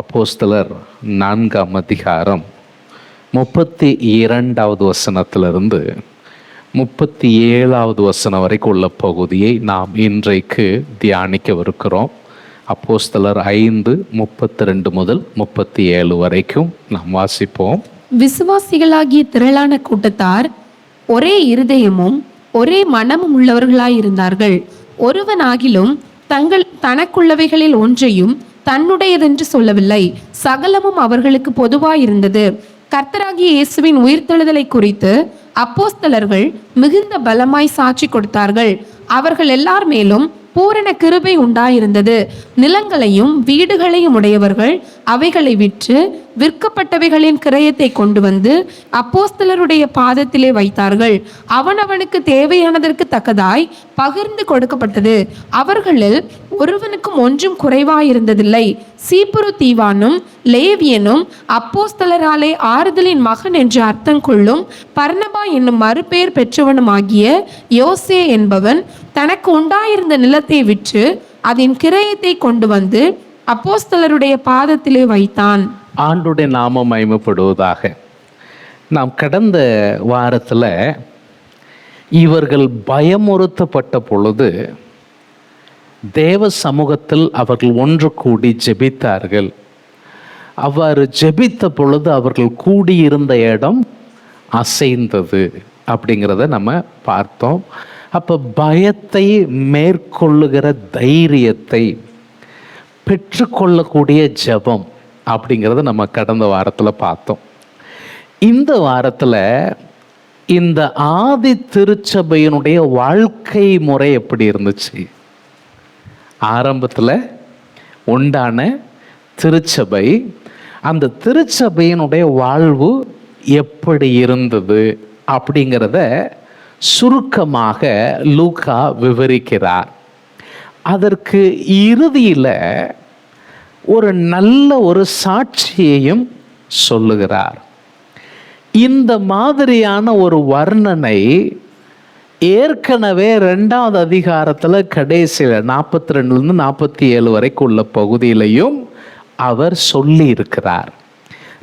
அப்போஸ்தலர் 4ஆம் அதிகாரம் 32வது வசனத்திலிருந்து 37வது வசனம் வரைக்கும் உள்ள பகுதியை நாம் இன்றைக்கு தியானிக்கவிருக்கிறோம். அப்போஸ்தலர் 5:32 முதல் 37 வரைக்கும் நாம் வாசிப்போம். விசுவாசிகளாகிய திரளான கூட்டத்தார் ஒரே இருதயமும் ஒரே மனமும் உள்ளவர்களாயிருந்தார்கள். ஒருவனாகிலும் தனக்குள்ளவைகளில் ஒன்றையும் தன்னுடையதென்று சொல்லவில்லை. சகலமும் அவர்களுக்கு பொதுவாயிருந்தது. கர்த்தராகிய இயேசுவின் உயிர்த்தெழுதலை குறித்து அப்போஸ்தலர்கள் மிகுந்த பலமாய் சாட்சி கொடுத்தார்கள். அவர்கள் எல்லார் மேலும் பூரண கிருபை உண்டாயிருந்தது. நிலங்களையும் வீடுகளையும் உடையவர்கள் அவைகளை விற்று விற்கப்பட்டவைகளின் கிரயத்தை கொண்டு வந்து அப்போஸ்தலருடைய பாதத்திலே வைத்தார்கள். அவனவனுக்கு தேவையானதற்கு தக்கதாய் பகிர்ந்து கொடுக்கப்பட்டது. அவர்களில் ஒருவனுக்கும் ஒன்றும் குறைவாயிருந்ததில்லை. சீப்புரு தீவானும் லேவியனும் அப்போஸ்தலராலே ஆறுதலின் மகன் என்று அர்த்தம் கொள்ளும் பர்னபா என்னும் மறுபெயர் பெற்றவனுமாகிய யோசே என்பவன் தனக்கு உண்டாயிருந்த நிலத்தை விற்று அதன் கிரயத்தை கொண்டு வந்து அப்போஸ்தலருடைய பாதத்திலே வைத்தான். ஆண்டுடைய நாமம் மகிமைப்படுவதாக. நாம் கடந்த வாரத்தில் இவர்கள் பயமுறுத்தப்பட்ட பொழுது தேவ சமூகத்தில் அவர்கள் ஒன்று கூடி ஜெபித்தார்கள். அவ்வாறு ஜெபித்த பொழுது அவர்கள் கூடியிருந்த இடம் அசைந்தது அப்படிங்கிறத நம்ம பார்த்தோம். அப்போ பயத்தை மேற்கொள்ளுகிற தைரியத்தை பெற்றுக்கொள்ளக்கூடிய ஜெபம் அப்படிங்கிறத நம்ம கடந்த வாரத்தில் பார்த்தோம். இந்த வாரத்தில் இந்த ஆதி திருச்சபையினுடைய வாழ்க்கை முறை எப்படி இருந்துச்சு, ஆரம்பத்தில் உண்டான திருச்சபை, அந்த திருச்சபையினுடைய வாழ்வு எப்படி இருந்தது அப்படிங்கிறத சுருக்கமாக லூக்கா விவரிக்கிறார். அதற்கு இறுதியில் ஒரு நல்ல ஒரு சாட்சியையும் சொல்லுகிறார். இந்த மாதிரியான ஒரு வர்ணனை ஏற்கனவே 2வது அதிகாரத்தில் கடைசியில் 42லேருந்து 47 வரைக்கும் உள்ள பகுதியிலையும் அவர் சொல்லி இருக்கிறார்.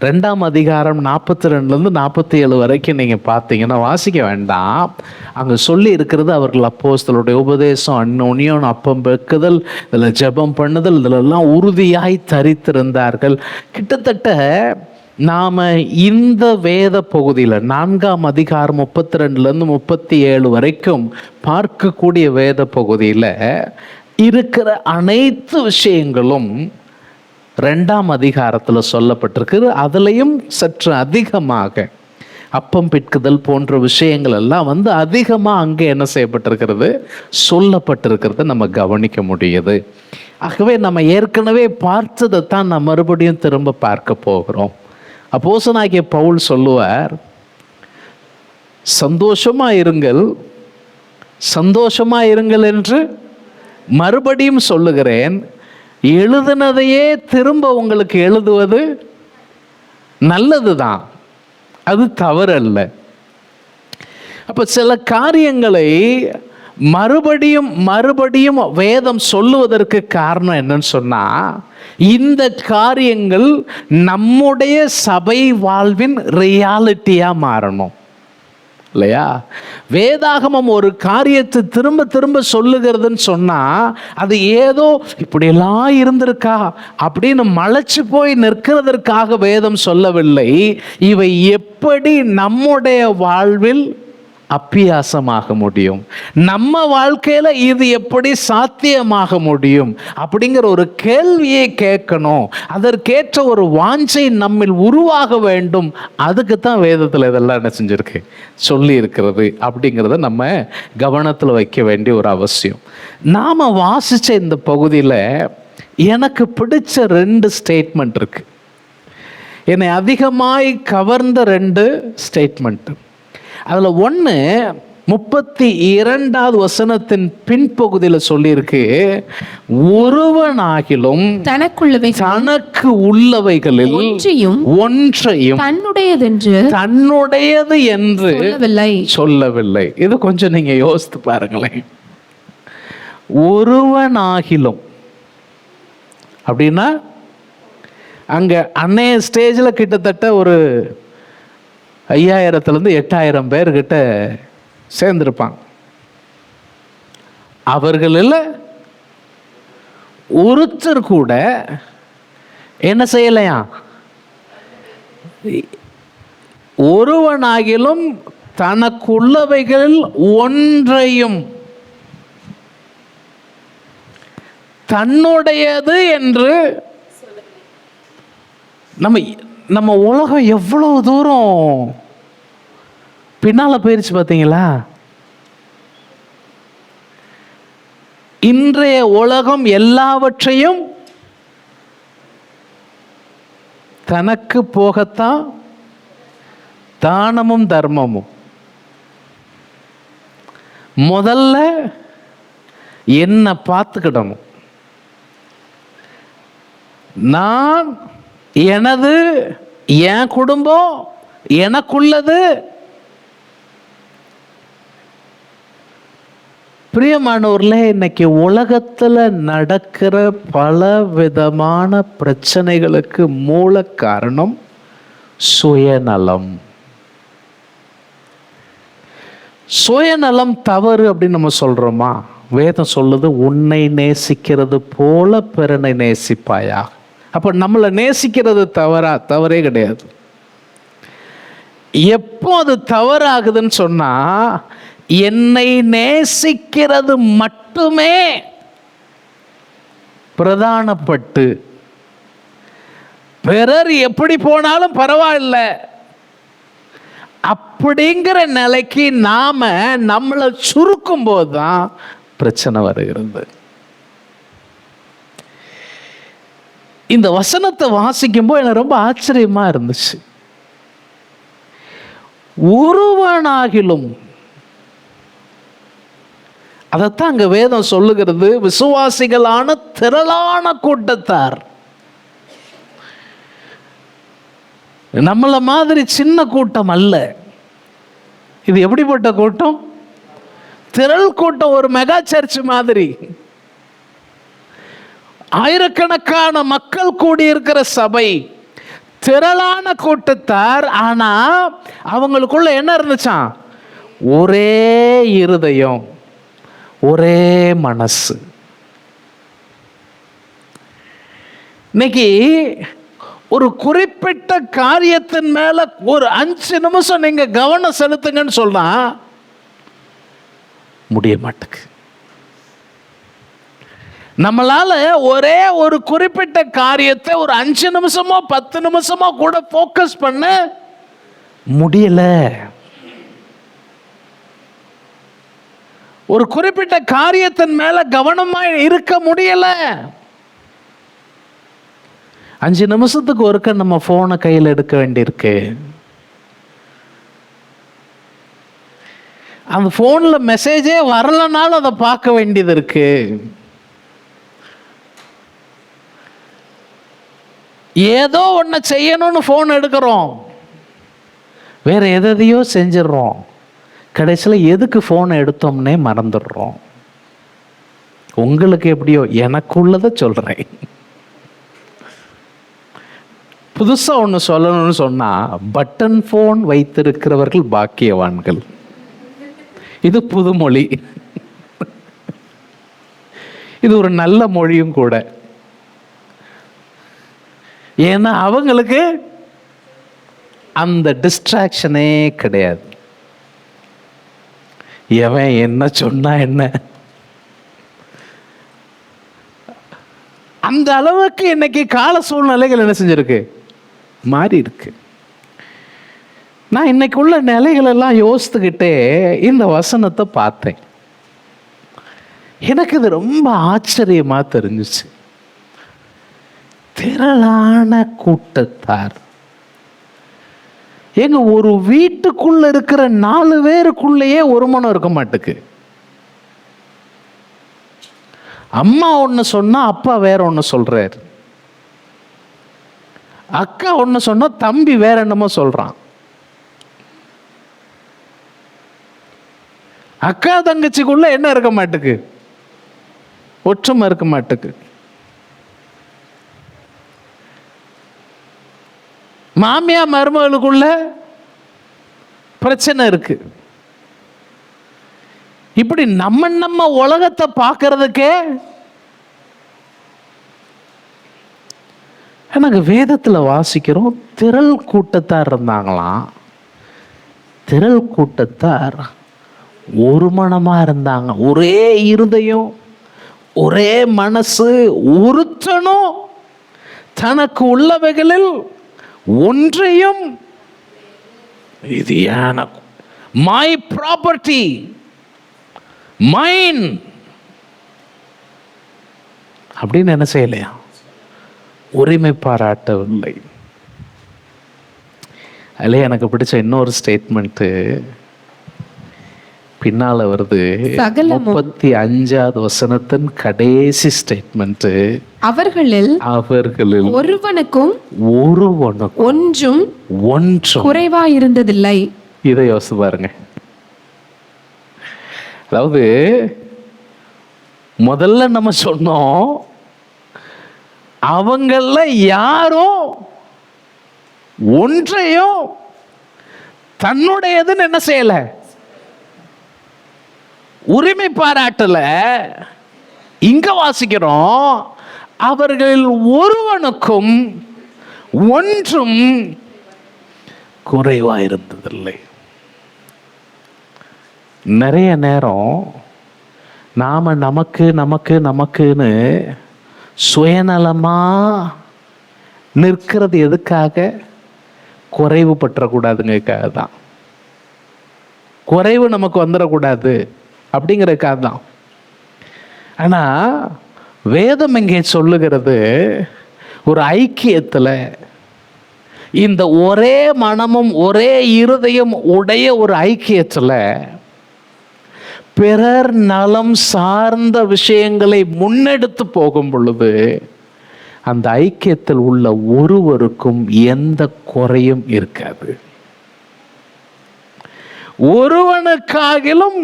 2ஆம் அதிகாரம் 42லேருந்து 47 வரைக்கும் நீங்கள் பார்த்தீங்கன்னா வாசிக்க வேண்டாம். அங்கே சொல்லி இருக்கிறது அவர்கள் அப்போஸ்தலருடைய உபதேசம், அந்யோன்யம், அப்பம் பெக்குதல், இதில் ஜெபம் பண்ணுதல், இதிலெல்லாம் உறுதியாய் தரித்திருந்தார்கள். கிட்டத்தட்ட நாம் இந்த வேத பகுதியில் 4ஆம் அதிகாரம் 32லேருந்து 37 வரைக்கும் பார்க்கக்கூடிய வேத பகுதியில் இருக்கிற அனைத்து விஷயங்களும் 2ஆம் அதிகாரத்தில் சொல்லப்பட்டிருக்கு. அதுலேயும் சற்று அதிகமாக அப்பம் பிற்குதல் போன்ற விஷயங்கள் எல்லாம் அதிகமாக அங்கே என்ன செய்யப்பட்டிருக்கிறது, சொல்லப்பட்டிருக்கிறத நம்ம கவனிக்க முடியுது. ஆகவே நம்ம ஏற்கனவே பார்த்ததை தான் நம்ம மறுபடியும் திரும்ப பார்க்க போகிறோம். அப்போஸ்தலனாகிய பவுல் சொல்லுவார், சந்தோஷமாக இருங்கள், சந்தோஷமாக இருங்கள் என்று மறுபடியும் சொல்லுகிறேன். எழுதுனதையே திரும்ப உங்களுக்கு எழுதுவது நல்லது தான், அது தவறல்ல. அப்போ சில காரியங்களை மறுபடியும் மறுபடியும் வேதம் சொல்லுவதற்கு காரணம் என்னன்னு சொன்னால், இந்த காரியங்கள் நம்முடைய சபை வாழ்வின் ரியாலிட்டியாக மாறணும் இல்லையா? வேதாகமம் ஒரு காரியத்தை திரும்ப திரும்ப சொல்லுகிறதுன்னு சொன்னால் அது ஏதோ இப்படியெல்லாம் இருந்திருக்கா அப்படின்னு மலைச்சு போய் நிற்கிறதற்காக வேதம் சொல்லவில்லை. இவை எப்படி நம்முடைய வாழ்வில் அப்பியாசமாக முடியும், நம்ம வாழ்க்கையில் இது எப்படி சாத்தியமாக முடியும் அப்படிங்கிற ஒரு கேள்வியை கேட்கணும். அதற்கேற்ற ஒரு வாஞ்சை நம்மில் உருவாக வேண்டும். அதுக்கு தான் வேதத்தில் இதெல்லாம் என்ன செஞ்சிருக்கு, சொல்லி இருக்கிறது அப்படிங்கிறத நம்ம கவனத்தில் வைக்க வேண்டிய ஒரு அவசியம். நாம் வாசித்த இந்த பகுதியில் எனக்கு பிடிச்ச 2 ஸ்டேட்மெண்ட் இருக்கு. என்னை அதிகமாய் கவர்ந்த 2 ஸ்டேட்மெண்ட். அதில் ஒன்று 32வது வசனத்தின் பின்பகுதியில் சொல்லியிருக்கு, ஒருவனாகிலும் தனக்கு உள்ளவைகளில் ஒன்றையும் தன்னுடையது என்று சொல்லவில்லை. இது கொஞ்சம் நீங்க யோசித்து பாருங்களேன். ஒருவனாகிலும் அப்படின்னா அங்கே அன்னைய ஸ்டேஜில் கிட்டத்தட்ட ஒரு 5000 8000 பேர்கிட்ட சேர்ந்திருப்பாங்க. அவர்களில் ஒருத்தர் கூட என்ன செய்யலையா, ஒருவனாகிலும் தனக்குள்ளவைகளில் ஒன்றையும் தன்னுடையது என்று. நம்ம உலகம் எவ்வளவு தூரம் பின்னால போயிருச்சு பார்த்தீங்களா? இன்றைய உலகம் எல்லாவற்றையும் தனக்கு போகத்தான் தானமும் தர்மமும். முதல்ல என்ன பார்த்துக்கிடணும். நான், எனது, என் குடும்பம், எனக்குள்ளது. பிரியமானவர்களே, இன்னைக்கு உலகத்தில் நடக்கிற பல விதமான பிரச்சனைகளுக்கு மூல காரணம் சுயநலம். சுயநலம் தவறு அப்படின்னு நம்ம சொல்றோமா? வேதம் சொல்லுது, உன்னை நேசிக்கிறது போல பிறனை நேசிப்பாயா. அப்ப நம்மளை நேசிக்கிறது தவறே கிடையாது. எப்போ அது தவறாகுதுன்னு சொன்னா, என்னை நேசிக்கிறது மட்டுமே பிரதானப்பட்டு பிறர் எப்படி போனாலும் பரவாயில்ல அப்படிங்கிற நிலைக்கு நாம நம்மளை சுருக்கும் போதுதான் பிரச்சனை வருகிறது. இந்த வசனத்தை வாசிக்கும் போது எனக்கு ரொம்ப ஆச்சரியமா இருந்துச்சு. ஒருவனாகிலும், அதைத்தான் அங்க வேதம் சொல்லுகிறது, விசுவாசிகளான திரளான கூட்டத்தார். நம்மள மாதிரி சின்ன கூட்டம் அல்ல இது. எப்படிப்பட்ட கூட்டம்? திரள் கூட்டம். ஒரு மெகா சர்ச் மாதிரி ஆயிரக்கணக்கான மக்கள் கூடியிருக்கிற சபை, திரளான கூட்டத்தார். ஆனா அவங்களுக்குள்ள என்ன இருந்துச்சாம்? ஒரே இருதயம், ஒரே மனசு. இன்னைக்கு ஒரு குறிப்பிட்ட காரியத்தின் மேல ஒரு 5 நிமிஷம் நீங்க கவனம் செலுத்துங்கன்னு சொன்னா முடிய மாட்டேங்குது. நம்மளால ஒரே ஒரு குறிப்பிட்ட காரியத்தை ஒரு 5 நிமிஷமோ 10 நிமிஷமோ கூட போக்கஸ் பண்ண முடியல. ஒரு குறிப்பிட்ட காரியத்தின் மேல கவனமா இருக்க முடியல. 5 நிமிஷத்துக்கு ஒருக்க நம்ம போனை கையில் எடுக்க வேண்டியிருக்கு. அந்த போன்ல மெசேஜே வரலனாலும் அதை பார்க்க வேண்டியது இருக்கு. ஏதோ ஒன்று செய்யணும்னு போன் எடுக்கிறோம், வேற எதையோ செஞ்சிடறோம். கடைசியில் எதுக்கு போனை எடுத்தோம்னே மறந்துடுறோம். உங்களுக்கு எப்படியோ, எனக்குள்ளதை சொல்றேன். புதுசா ஒன்று சொல்லணும்னு சொன்னா, பட்டன் போன் வைத்திருக்கிறவர்கள் பாக்கியவான்கள். இது புதுமொழி. இது ஒரு நல்ல மொழியும் கூட. ஏன்னா அவங்களுக்கு அந்த டிஸ்ட்ராக்ஷனே கிடையாது. எவன் என்ன சொன்னா என்ன, அந்த அளவுக்கு இன்னைக்கு கால சூழ்நிலைகள் என்ன செஞ்சிருக்கு, மாறி இருக்கு. நான் இன்னைக்கு உள்ள நிலைகள் எல்லாம் யோசித்துக்கிட்டே இந்த வசனத்தை பார்த்தேன். எனக்கு இது ரொம்ப ஆச்சரியமா தெரிஞ்சிச்சு. திரளான கூட்டத்தார். எங்க ஒரு வீட்டுக்குள்ள இருக்கிற 4 பேருக்குள்ளேயே ஒரு மனம் இருக்க மாட்டுக்கு. அம்மா ஒன்று சொன்னா அப்பா வேற ஒன்று சொல்றாரு, அக்கா ஒன்று சொன்னா தம்பி வேற என்னமோ சொல்றான், அக்கா தங்கச்சிக்குள்ள என்ன இருக்க மாட்டுக்கு, ஒற்றுமை இருக்க மாட்டுக்கு. மாமியா மருமகளுக்குள்ள பிரச்சனை இருக்கு. இப்படி நம்ம உலகத்தை பார்க்கறதுக்கே எனக்கு வேதத்துல வாசிக்கிறோம், திரள் கூட்டத்தார் இருந்தாங்களாம். திரள் கூட்டத்தார் ஒரு மனமா இருந்தாங்க, ஒரே இருதயம், ஒரே மனசு. ஒருத்தனும் தனக்கு உள்ளவைகளில் ஒன்றையும் இது எனக்கு, மை ப்ராப்பர்ட்டி, மைன் அப்படின்னு என்ன செய்யலையா, உரிமை பாராட்டவில்லை. அதில் எனக்கு பிடிச்ச இன்னொரு ஸ்டேட்மெண்ட்டு பின்னால வருது. 35வது வசனத்தின் கடைசி ஸ்டேட்மெண்ட், அவர்களில் ஒருவனுக்கும் ஒன்றும் குறைவா இருந்ததில்லை. இதை யோசிச்சு பாருங்க. அதாவது முதல்ல நம்ம சொன்னோம், அவங்கள யாரும் ஒன்றையும் தன்னுடையதுன்னு என்ன செய்யல, உரிமை பாராட்டல. இங்க வாசிக்கிறோம், அவர்கள் ஒருவனுக்கும் ஒன்றும் குறைவா இருந்ததில்லை. நிறைய நேரம் நாம நமக்கு நமக்கு நமக்குன்னு சுயநலமா நிற்கிறது எதுக்காக? குறைவு பற்றக்கூடாதுங்கிறதுக்காக தான். குறைவு நமக்கு வந்துடக்கூடாது அப்படிங்கிறதுக்காக தான். ஆனா வேதம் எங்கே சொல்லுகிறது, ஒரு ஐக்கியத்தில் இந்த ஒரே மனமும் ஒரே இருதயம் உடைய ஒரு ஐக்கியத்தில் பிறர் நலம் சார்ந்த விஷயங்களை முன்னெடுத்து போகும் பொழுது அந்த ஐக்கியத்தில் உள்ள ஒருவருக்கும் எந்த குறையும் இருக்காது. ஒருவனுக்காகிலும்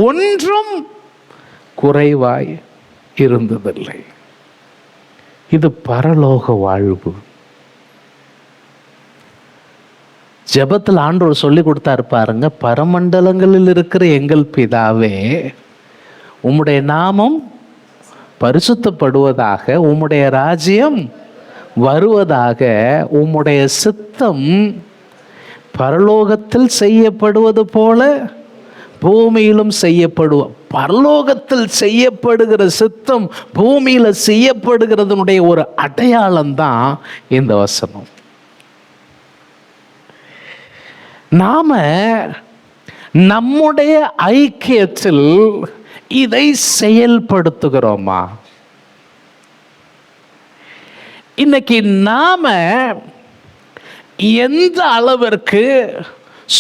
ஒன்றும் குறைவாய் இருந்ததில்லை. இது பரலோக வாழ்வு. ஜெபத்தில் ஆண்டவர் சொல்லி கொடுத்தாரு பாருங்க, பரமண்டலங்களில் இருக்கிற எங்கள் பிதாவே, உம்முடைய நாமம் பரிசுத்தப்படுவதாக, உம்முடைய ராஜ்யம் வருவதாக, உம்முடைய சித்தம் பரலோகத்தில் செய்யப்படுவது போல பூமியிலும் செய்யப்படுவ. பரலோகத்தில் செய்யப்படுகிற சித்தம் பூமியில செய்யப்படுகிறதுனுடைய ஒரு அடையாளம் தான் இந்த வசனம். நாம நம்முடைய ஐக்கியத்தில் இதை செயல்படுத்துகிறோமா? இன்னைக்கு நாம எந்த அளவிற்கு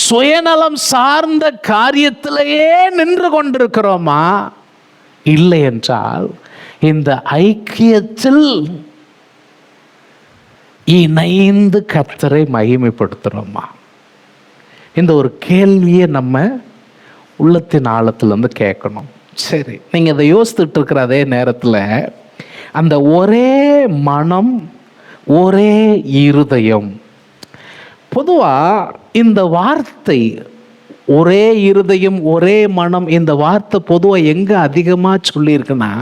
சுயநலம் சார்ந்த காரியத்திலேயே நின்று கொண்டிருக்கிறோமா? இல்லை என்றால் இந்த ஐக்கியத்தில் இணைந்து கர்த்தரை மகிமைப்படுத்துகிறோமா? இந்த ஒரு கேள்வியை நம்ம உள்ளத்தின் ஆழத்திலிருந்து கேட்கணும். சரி, நீங்கள் இதை யோசித்துட்டு இருக்கிற அதே நேரத்தில் அந்த ஒரே மனம் ஒரே இருதயம், பொதுவாக இந்த வார்த்தை ஒரே இருதயம் ஒரே மனம், இந்த வார்த்தை பொதுவாக எங்கே அதிகமாக சொல்லியிருக்குன்னா,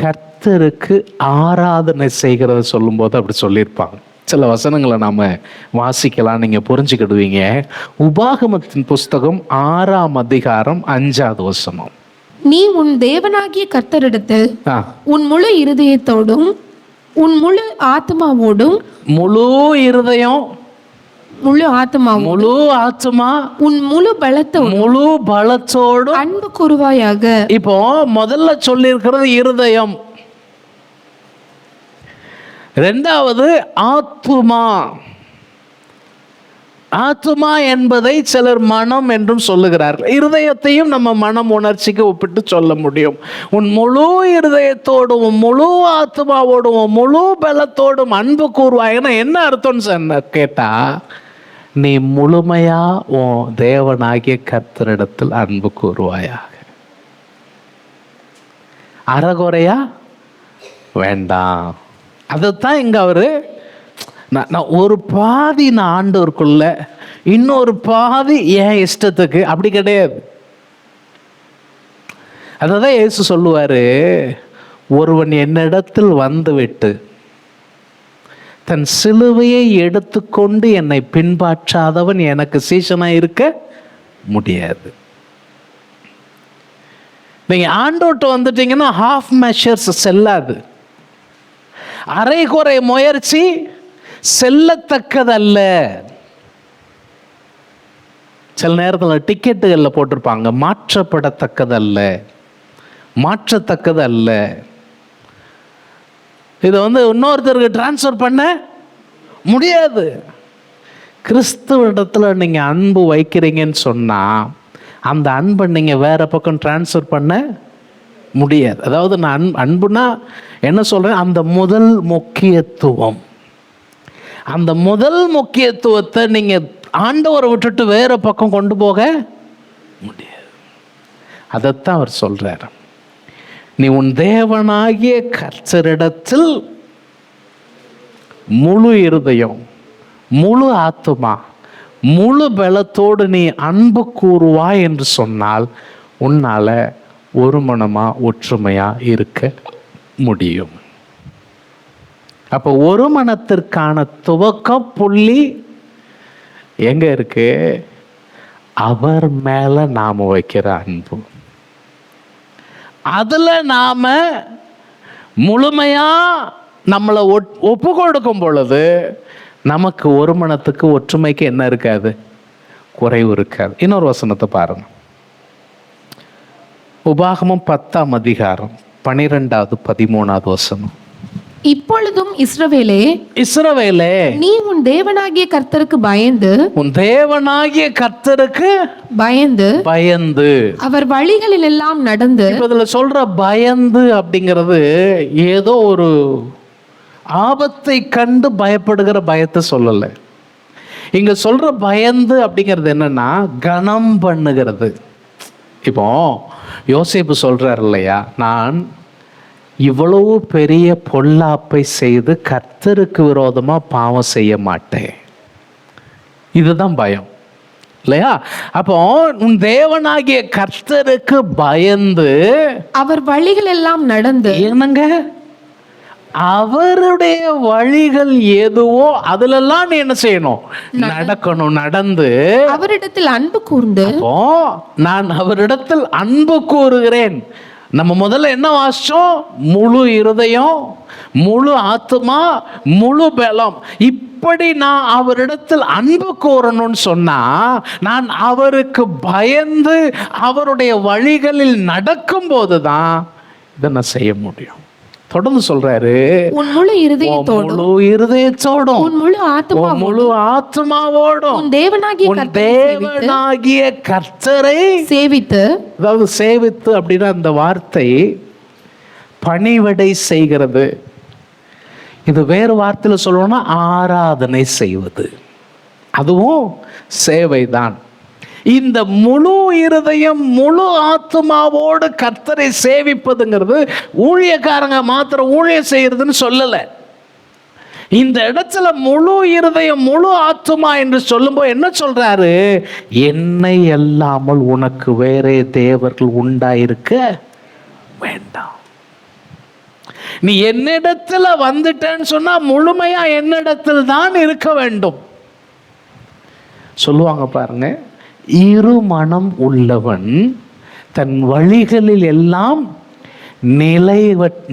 கர்த்தருக்கு ஆராதனை செய்கிறத சொல்லும்போது அப்படி சொல்லியிருப்பாங்க. சில வசனங்களை நாம் வாசிக்கலாம், நீங்கள் புரிஞ்சுக்கிடுவீங்க. உபாகமத்தின் புஸ்தகம் 6ஆம் அதிகாரம் 5வது வசனம். நீ உன் தேவனாகிய கர்த்தரிடத்தில் உன் முழு இருதயத்தோடும் உன் முழு ஆத்மாவோடும், முழு இருதயம் முழு ஆத்மா உன் முழு பலத்தோடு அன்பு கூறுவாயாக. இப்போ முதல்ல சொல்லியிருக்கிறது இருதயம், ரெண்டாவது ஆத்துமா. ஆத்துமா என்பதை சிலர் மனம் என்றும் சொல்லுகிறார்கள். இருதயத்தையும் நம்ம மனம் உணர்ச்சிக்கு ஒப்பிட்டு சொல்ல முடியும். உன் முழு இருதயத்தோடும் உன் முழு ஆத்மாவோடும் உன் முழு பலத்தோடும் அன்பு கூறுவாய்னா என்ன அர்த்தம்னு கேட்டா, நீ முழுமையா உன் தேவனாகிய கர்த்தரிடத்தில் அன்பு கூறுவாயாக. அறகுறையா வேண்டாம். அதைத்தான் இங்க அவரு நான் ஒரு பாதி நான் ஆண்டவருக்குள்ள, இன்னொரு பாதி என் இஷ்டத்துக்கு, அப்படி கிடையாது. அதான் இயேசு சொல்லுவாரு, ஒருவன் என்னிடத்தில் வந்துவிட்டு தன் சிலுவையை எடுத்துக்கொண்டு என்னை பின்பற்றாதவன் எனக்கு சீஷனா இருக்க முடியாது. நீங்க ஆண்டோட்டு வந்துட்டீங்கன்னா ஹாஃப் மெஷர்ஸ் செல்லாது. அரைகுறை முயற்சி செல்லத்தக்கதல்ல. சில நேரத்தில் டிக்கெட்டுகளில் போட்டிருப்பாங்க, மாற்றப்படத்தக்கதல்ல, மாற்றத்தக்கதல்ல. இதை இன்னொருத்தருக்கு டிரான்ஸ்ஃபர் பண்ண முடியாது. கிறிஸ்துவிடத்தில் நீங்கள் அன்பு வைக்கிறீங்கன்னு சொன்னால் அந்த அன்பை நீங்கள் வேறு பக்கம் டிரான்ஸ்ஃபர் பண்ண முடியாது. அதாவது நான் அன்புனா என்ன சொல்கிறேன், அந்த முதல் முக்கியத்துவம், அந்த முதல் முக்கியத்துவத்தை நீங்கள் ஆண்டவரை விட்டுட்டு வேறு பக்கம் கொண்டு போக முடியாது. அதைத்தான் அவர் சொல்கிறார். நீ உன் தேவனாகிய கர்த்தரிடத்தில் முழு இருதயம், முழு ஆத்துமா, முழு பலத்தோடு நீ அன்பு கூறுவாய் என்று சொன்னால் உன்னால ஒரு மனமா ஒற்றுமையா இருக்க முடியும். அப்போ ஒரு மனத்திற்கான துவக்க புள்ளி எங்க இருக்கு? அவர் மேல நாம வைக்கிற அன்பு. அதுல நாம முழுமையா நம்மளை ஒப்பு கொடுக்கும் பொழுது நமக்கு ஒரு மனத்துக்கு ஒற்றுமைக்கு என்ன இருக்காது? குறைவு இருக்காது. இன்னொரு வசனத்தை பாருங்க. உபாகமம் 10ஆம் அதிகாரம் 12வது 13வது வசனம். இப்பொழுதும் இஸ்ரவேலே, இஸ்ரவேலே, நீ உன் தேவனாகிய கர்த்தருக்கு பயந்து, உன் தேவனாகிய கர்த்தருக்கு பயந்து பயந்து அவர் வழிகளில் எல்லாம் நடந்து. இதுல சொல்ற பயந்து அப்படிங்கிறது ஏதோ ஒரு ஆபத்தை கண்டு பயப்படுகிற பயத்தை சொல்லலை. இங்க சொல்ற பயந்து அப்படிங்கிறது என்னன்னா கனம் பண்ணுகிறது. இப்போ யோசேப்பு சொல்றார் இல்லையா, நான் இவ்வளவு பெரிய பொல்லாப்பை செய்து கர்த்தருக்கு விரோதமா பாவம் செய்ய மாட்டேன். இதுதான் பயம் இல்லையா? அப்போ உன் தேவனாகிய கர்த்தருக்கு பயந்து அவர் வழிகள் எல்லாம் நடந்து. என்னங்க, அவருடைய வழிகள் எதுவோ அதுலெல்லாம் நீ என்ன செய்யணும்? நடக்கணும். நடந்து அவரிடத்தில் அன்பு கூர்ந்து. நான் அவரிடத்தில் அன்பு கூறுகிறேன். நம்ம முதல்ல என்ன வாசிச்சோம்? முழு இருதயம், முழு ஆத்துமா, முழு பலம். இப்படி நான் அவரிடத்தில் அன்பு கூறணும்னு சொன்னா நான் அவருக்கு பயந்து அவருடைய வழிகளில் நடக்கும் போதுதான் இதை நான் செய்ய முடியும். தொடர்ந்து சொல்றாரு, உன் முழு இருதயத்தோடும், முழு இருதயத்தோடும், உன் முழு ஆத்துமாவோடும், முழு ஆத்துமாவோடும் உன் தேவனாகிய கர்த்தரை சேவித்து. அதாவது சேவித்து அப்படின்னா அந்த வார்த்தை பணிவிடை செய்கிறது. இது வேறு வார்த்தையில் சொல்லணும்னா ஆராதனை செய்வது, அதுவும் சேவைதான். இந்த முழு இருதயம் முழு ஆத்துமாவோடு கர்த்தரை சேவிப்பதுங்கிறது ஊழியக்காரங்க மாத்திரம் ஊழியம் செய்யறதுன்னு சொல்லலை. இந்த இடத்துல முழு இருதயம் முழு ஆத்துமா என்று சொல்லும்போது என்ன சொல்றாரு? என்னை அல்லாமல் உனக்கு வேறே தேவர்கள் உண்டாயிருக்க வேண்டாம். நீ என்னிடத்துல வந்துட்டேன்னு சொன்னா முழுமையா என்னிடத்தில் தான் இருக்க வேண்டும். சொல்லுவாங்க பாருங்க, இரு மனம் உள்ளவன் தன் வழிகளில் எல்லாம்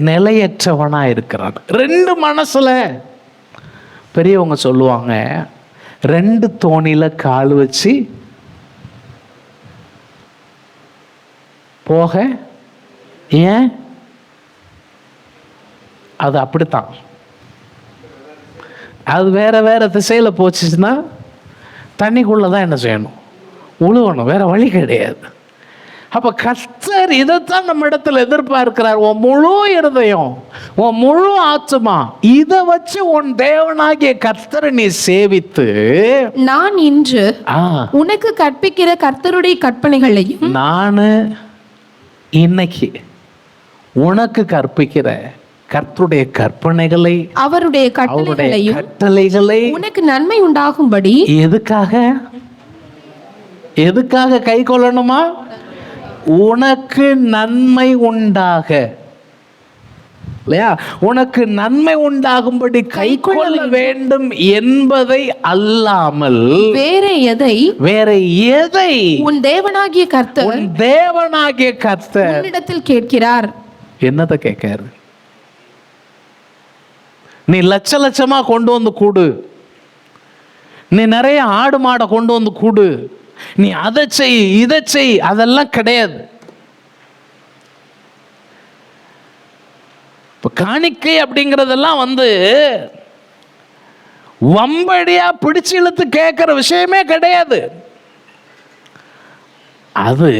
நிலையற்றவனா இருக்கிறான். ரெண்டு மனசுல பெரியவங்க சொல்லுவாங்க, ரெண்டு தோணில கால் வச்சு போக. ஏன்? அது அப்படித்தான். அது வேற வேற திசையில போச்சுன்னா தண்ணிக்குள்ளதான் என்ன செய்யணும்? உழுவணும். வேற வழி கிடையாது. அப்ப கர்த்தர் இதைத்தான் நம்ம இடத்துல எதிர்பார்க்கிறார். உன் முழு இருதயம், உன் முழு ஆத்துமா, இதை வச்சு உன் தேவனாகிய கர்த்தரை நீ சேவித்து. நான் இன்று உனக்கு கற்பிக்கிற கர்த்தருடைய கற்பனைகளையும், நான் இன்னைக்கு உனக்கு கற்பிக்கிற கர்த்தருடைய கற்பனைகளை, அவருடைய அவருடைய கட்டளைகளையும் கட்டளைகளை உனக்கு நன்மை உண்டாகும்படி எதுக்காக கை கொள்ளணுமா? உனக்கு நன்மை உண்டாக, இல்லையா? உனக்கு நன்மை உண்டாகும்படி கை கொள்ள வேண்டும் என்பதை அல்லாமல் வேற எதை உன் தேவனாகிய கர்த்தர் உன்னிடத்தில் கேட்கிறார். என்னதை கேட்காரு? நீ லட்சமா கொண்டு வந்து கூடு, நீ நிறைய ஆடு மாடை கொண்டு வந்து கூடு, நீ அதை செய் இதை செய், அதெல்லாம் கிடையாது. இப்போ காணிக்கை அப்படிங்கிறதெல்லாம் வம்படியா பிடிச்சு இழுத்து கேட்கிற விஷயமே கிடையாது. அது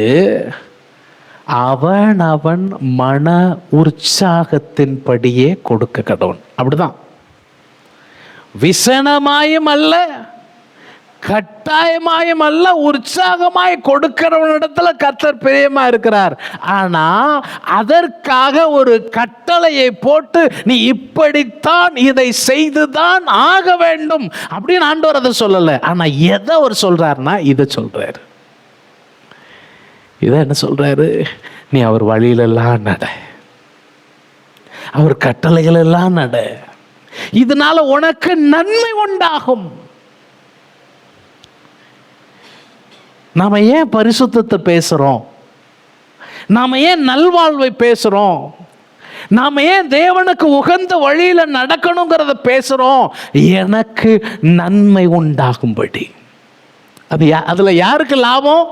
அவன் மன உற்சாகத்தின்படியே கொடுக்க கடவுள். அப்படிதான். விசனமாயும் அல்ல, கட்டாயமாயும் அல்ல, உற்சாகமாய் கொடுக்கிறவனிடத்துல கர்த்தர் பிரியமா இருக்கிறார். ஆனா அதற்காக ஒரு கட்டளையை போட்டு நீ இப்படித்தான் இதை செய்துதான் ஆக வேண்டும் அப்படின்னு ஆண்டவர் அதை சொல்லல. ஆனா எதை அவர் சொல்றாருன்னா இதை சொல்றாரு. இதை என்ன சொல்றாரு? நீ அவர் வழியிலெல்லாம் நட, அவர் கட்டளைகள் எல்லாம் நட, இதனால உனக்கு நன்மை உண்டாகும். நாம ஏன் பரிசுத்தத்தை பேசுறோம்? நாம ஏன் நல்வாழ்வை பேசுறோம்? நாம ஏன் தேவனுக்கு உகந்த வழியில நடக்கணுங்கிறத பேசுறோம்? எனக்கு நன்மை உண்டாகும்படி. அதுல யாருக்கு லாபம்?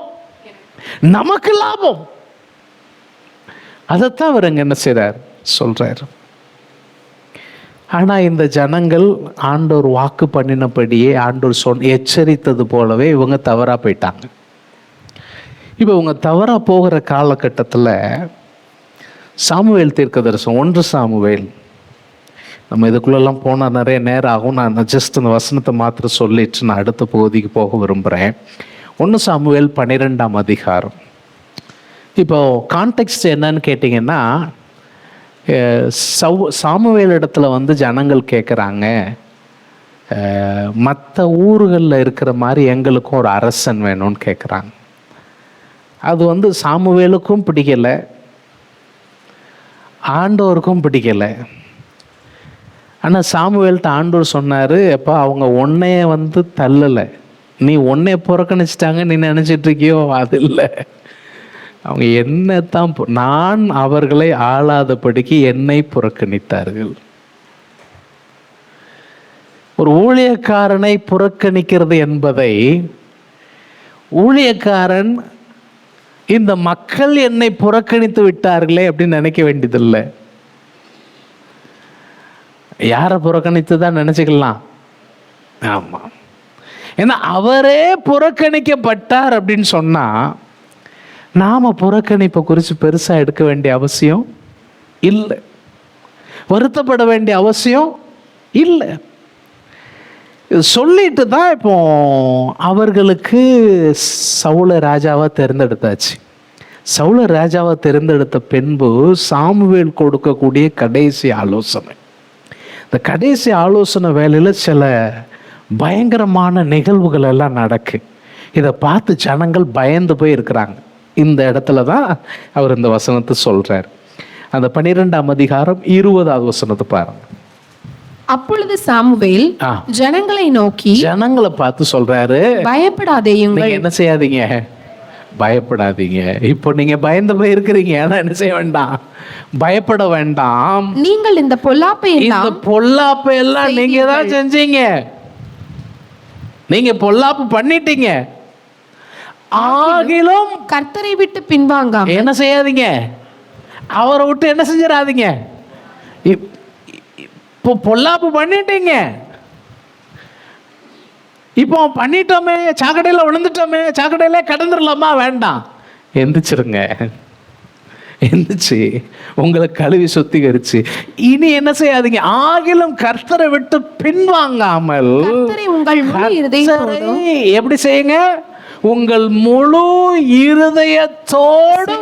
நமக்கு லாபம். அதைத்தான் அவர் என்ன செய்றார் சொல்றார். ஆனா இந்த ஜனங்கள் ஆண்டவர் வாக்கு பண்ணினபடியே, ஆண்டவர் எச்சரித்தது போலவே இவங்க தவறா போயிட்டாங்க. இப்போ இவங்க தவறா போகிற காலகட்டத்தில் சாமுவேல் தீர்க்கதரிசனம் 1 சாமுவேல், நம்ம இதுக்குள்ளெல்லாம் போனால் நிறைய நேரம் ஆகும். நான் ஜஸ்ட் அந்த வசனத்தை மாத்திரம் சொல்லிட்டு நான் அடுத்த பகுதிக்கு போக விரும்புகிறேன். 1 சாமுவேல் 12ஆம் அதிகாரம். இப்போ கான்டெக்ஸ்ட் என்னன்னு கேட்டிங்கன்னா, சாமுவேல் இடத்துல ஜனங்கள் கேட்குறாங்க, மற்ற ஊர்களில் இருக்கிற மாதிரி எங்களுக்கும் ஒரு அரசன் வேணும்னு கேட்குறாங்க. அது சாமுவேலுக்கும் பிடிக்கலை, ஆண்டவருக்கும் பிடிக்கலை. ஆனால் சாமுவேல்கிட்ட ஆண்டவர் சொன்னார், எப்போ அவங்க உன்னைய தள்ளலை, நீ உன்னைய புறக்கணிச்சிட்டாங்க நீ நினச்சிட்டு இருக்கியோ, அது இல்லை. அவங்க என்னத்தான், நான் அவர்களை ஆளாதபடிக்கு என்னை புறக்கணித்தார்கள். ஒரு ஊழியக்காரனை புறக்கணிக்கிறது என்பதை, ஊழியக்காரன் இந்த மக்கள் என்னை புறக்கணித்து விட்டார்களே அப்படின்னு நினைக்க வேண்டியதில்லை. யாரை புறக்கணித்து தான் நினைச்சுக்கலாம். ஆமா, ஏன்னா அவரே புறக்கணிக்கப்பட்டார் அப்படின்னு சொன்னா நாம புறக்கணிப்பை குறித்து பெருசா எடுக்க வேண்டிய அவசியம் இல்லை, வருத்தப்பட வேண்டிய அவசியம் இல்லை. சொல்லிட்டு தான் இப்போ அவர்களுக்கு சவுல ராஜாவா தேர்ந்தெடுத்தாச்சு. சவுல ராஜாவா தேர்ந்தெடுத்த பின்பு சாமுவேல் கொடுக்கக்கூடிய கடைசி ஆலோசனை, இந்த கடைசி ஆலோசனை வேலையில சில பயங்கரமான நிகழ்வுகள் எல்லாம் நடக்கு. இதை பார்த்து ஜனங்கள் பயந்து போய் இருக்கிறாங்க. இந்த இடத்துல தான் அவர் இந்த வசனத்தை சொல்றார். அந்த 12ஆம் அதிகாரம் 20வது வசனத்தை பாருங்க. அப்பொழுது சாமுவேல் ஜனங்களை நோக்கி, ஜனங்களை பார்த்து சொல்றாரு, பயப்படாதேயுங்கள். என்ன செய்யாதீங்க, பயப்படாதீங்க. இப்போ நீங்க பயந்து போய் இருக்கிறீங்க, ஆனா என்ன செய்ய வேண்டாம், பயப்பட வேண்டாம். நீங்கள் இந்த பொல்லாப்பை எல்லாம் நீங்க தான் செஞ்சீங்க, நீங்க பொல்லாப்பு பண்ணிட்டீங்க. ஆகிலும் கர்த்தரை விட்டு பின்வாங்காம என்ன செய்யாதீங்க, அவரை விட்டு என்ன செஞ்சிடாதீங்க. இப்போ பொல்லாப்பு பண்ணிட்டீங்க, இப்போ பண்ணிட்டோமே, சாக்கடையில் விழுந்துட்டோமே, சாக்கடையில கடந்துடலாமா, வேண்டாம், எந்திரிச்சிருங்க. எந்திரிச்சு உங்களை கழுவி சுத்திகரிச்சு இனி என்ன செய்யாதீங்க. ஆகிலும் கர்த்தரை விட்டு பின்வாங்காமல் எப்படி செய்யுங்க, உங்கள் முழு இருதயத்தோடு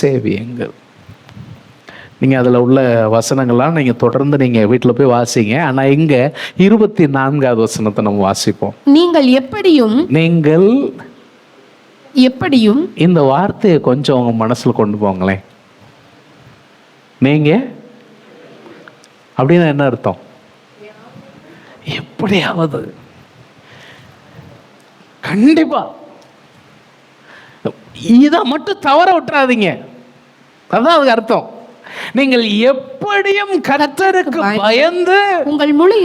சேவியுங்கள். நீங்கள் அதில் உள்ள வசனங்கள்லாம் நீங்கள் தொடர்ந்து நீங்கள் வீட்டில் போய் வாசிங்க. ஆனால் இங்கே 24வது வசனத்தை நம்ம வாசிப்போம். நீங்கள் எப்படியும் இந்த வார்த்தையை கொஞ்சம் உங்க மனசுல கொண்டு போங்களேன். நீங்க அப்படின்னா என்ன அர்த்தம்? எப்படியாவது, கண்டிப்பா இதை மட்டும் தவற விட்டுறாதீங்க. அதான் அதுக்கு அர்த்தம். நீங்கள் எப்படியும் கர்த்தருக்கு பயந்து உங்கள் முழு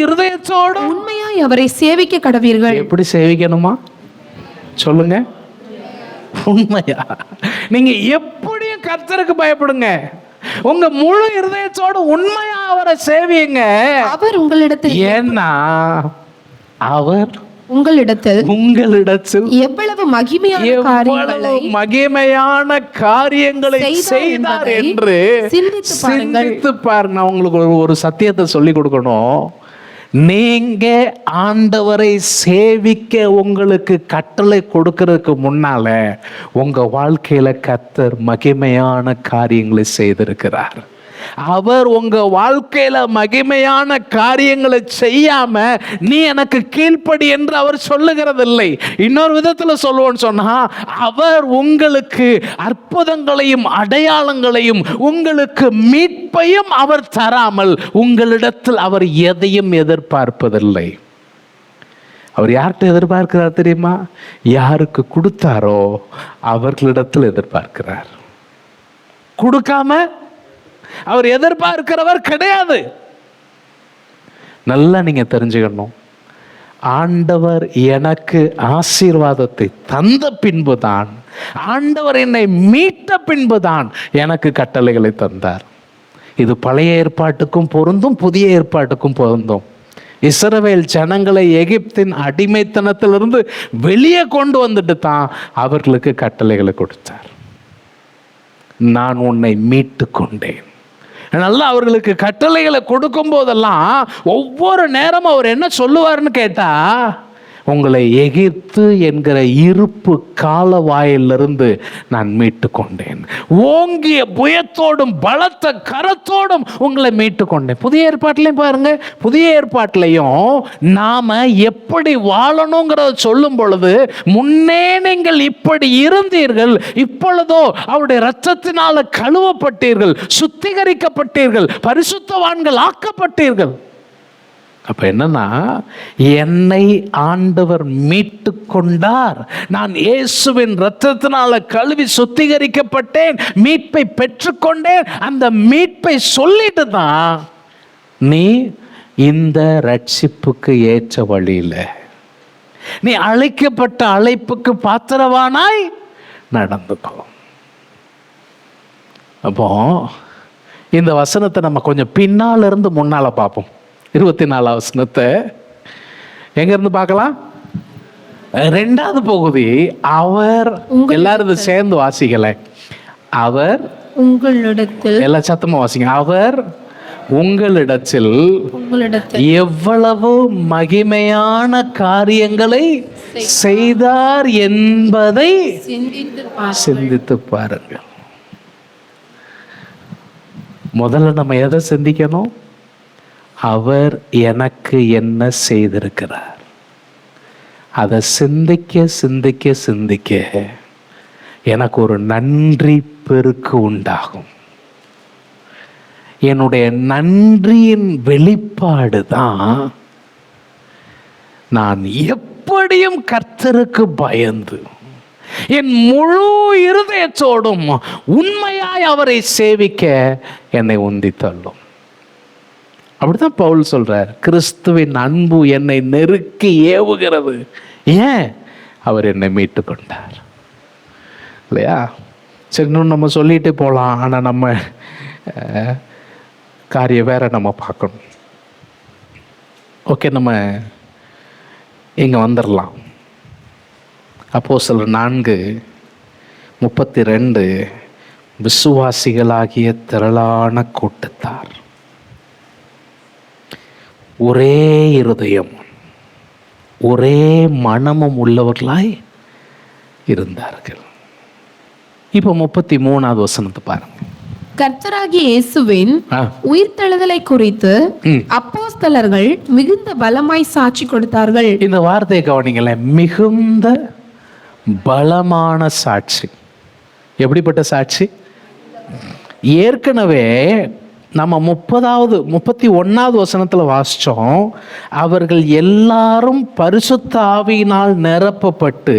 இருதயத்தோடு உண்மையாய் அவரை சேவிக்க கடவீர்கள். எப்படி சேவிக்கணுமா சொல்லுங்க? உண்மையா? நீங்க எப்படியும் கர்த்தருக்கு பயப்படுங்க. உங்க முழு இருதயத்தோடு உண்மையா அவரை சேவியுங்க. அவர் உங்களிடத்தில், ஏன்னா அவர் உங்களிடத்தில் எவ்வளவு மகிமையான காரியங்களை செய்தார் என்று சிந்தித்து பாருங்க. நான் உங்களுக்கு ஒரு சத்தியத்தை சொல்லி கொடுக்கணும். நீங்க ஆண்டவரை சேவிக்க உங்களுக்கு கட்டளை கொடுக்கறதுக்கு முன்னால உங்க வாழ்க்கையில கர்த்தர் மகிமையான காரியங்களை செய்திருக்கிறார். அவர் உங்க வாழ்க்கையில மகிமையான காரியங்களை செய்யாம நீ எனக்கு கீழ்ப்படி என்று அவர் சொல்லுகிறதில்லை. இன்னொரு விதத்துல சொல்லுவோன்னு சொன்னா, அவர் உங்களுக்கு அற்புதங்களையும் அடையாளங்களையும் உங்களுக்கு மீட்பையும் அவர் தராமல் உங்களிடத்தில் அவர் எதையும் எதிர்பார்ப்பதில்லை. அவர் யார்கிட்ட எதிர்பார்க்கிறார் தெரியுமா? யாருக்கு கொடுத்தாரோ அவர்களிடத்தில் எதிர்பார்க்கிறார். கொடுக்காம அவர் எதிர்பார்க்கிறவர் கிடையாது. நல்லா நீங்க தெரிஞ்சுக்கணும். ஆண்டவர் எனக்கு ஆசீர்வாதத்தை தந்த பின்புதான், ஆண்டவர் என்னை மீட்ட பின்புதான் எனக்கு கட்டளைகளை தந்தார். இது பழைய ஏற்பாட்டுக்கும் பொருந்தும், புதிய ஏற்பாட்டுக்கும் பொருந்தும். இஸ்ரவேல் ஜனங்களை எகிப்தின் அடிமைத்தனத்திலிருந்து வெளியே கொண்டு வந்துட்டு தான் அவர்களுக்கு கட்டளைகளை கொடுத்தார். நான் உன்னை மீட்டு கொண்டேன். நல்லா அவர்களுக்கு கட்டளைகளை கொடுக்கும் போதெல்லாம் ஒவ்வொரு நேரமும் அவர் என்ன சொல்லுவார்னு கேட்டா, உங்களை எகிப்து என்கிற இருப்பு கால வாயிலிருந்து நான் மீட்டு கொண்டேன். ஓங்கிய புயத்தோடும் பலத்த கரத்தோடும் உங்களை மீட்டு கொண்டேன். புதிய ஏற்பாட்டிலையும் பாருங்க, புதிய ஏற்பாட்டிலையும் நாம எப்படி வாழணுங்கிறத சொல்லும் பொழுது, முன்னே நீங்கள் இப்படி இருந்தீர்கள், இப்பொழுதோ அவருடைய இரத்தத்தினால கழுவப்பட்டீர்கள், சுத்திகரிக்கப்பட்டீர்கள், பரிசுத்தவான்கள் ஆக்கப்பட்டீர்கள். அப்ப என்னன்னா, என்னை ஆண்டவர் மீட்டு கொண்டார், நான் இயேசுவின் இரத்தத்தினால கழுவி சுத்திகரிக்கப்பட்டேன், மீட்பை பெற்றுக்கொண்டேன். அந்த மீட்பை சொல்லிட்டு தான் நீ இந்த ரட்சிப்புக்கு ஏற்ற வழியில நீ அழைக்கப்பட்ட அழைப்புக்கு பாத்திரவானாய் நடந்துக்கோ. அப்போ இந்த வசனத்தை நம்ம கொஞ்சம் பின்னால இருந்து முன்னால பார்ப்போம். 24 வசனத்தை எங்க இருந்து பார்க்கலாம்? 2வது பகுதி. அவர், எல்லாரும் சேர்ந்து வாசிக்கல. அவர் உங்களிடத்தில், எல்லா சத்தமா வாசிங்க. அவர் உங்களிடத்தில் எவ்வளவு மகிமையான காரியங்களை செய்தார் என்பதை சிந்தித்து பாருங்கள். முதல்ல நம்ம எதை சிந்திக்கணும்? அவர் எனக்கு என்ன செய்திருக்கிறார். அதை சிந்திக்க சிந்திக்க சிந்திக்க எனக்கு ஒரு நன்றி பெருக்கு உண்டாகும். என்னுடைய நன்றியின் வெளிப்பாடு தான் நான் எப்படியும் கர்த்தருக்கு பயந்து என் முழு இருதயத்தோடும் உண்மையாய் அவரை சேவிக்க என்னை உந்தி தள்ளும். அப்படித்தான் பவுல் சொல்றார், கிறிஸ்துவின் அன்பு என்னை நெருக்கி ஏவுகிறது. ஏன்? அவர் என்னை மீட்டு கொண்டார். இல்லையா? சரி, இன்னும் நம்ம சொல்லிட்டு போகலாம். ஆனால் நம்ம காரியம் வேற நம்ம பார்க்கணும். ஓகே, நம்ம இங்கே வந்துடலாம். அப்போஸ்தலர் 4:32 விசுவாசிகளாகிய திரளான கூட்டத்தார் ஒரே இருதயம் ஒரே மனமும் உள்ளவர்களாய் இருந்தார்கள். இப்போ 33வது வசனத்தை பாருங்க. கர்த்தராகிய இயேசுவின் ஆ. உயிர்த்தெழுதலை குறித்து அப்போஸ்தலர்கள் மிகுந்த பலமாய் சாட்சி கொடுத்தார்கள். இந்த வார்த்தையை கவனிங்களேன், மிகுந்த பலமான சாட்சி. எப்படிப்பட்ட சாட்சி? ஏற்கனவே நம்ம 31வது வசனத்துல வாசிச்சோம், அவர்கள் எல்லாரும் பரிசுத்த ஆவியினால் நிரப்பப்பட்டு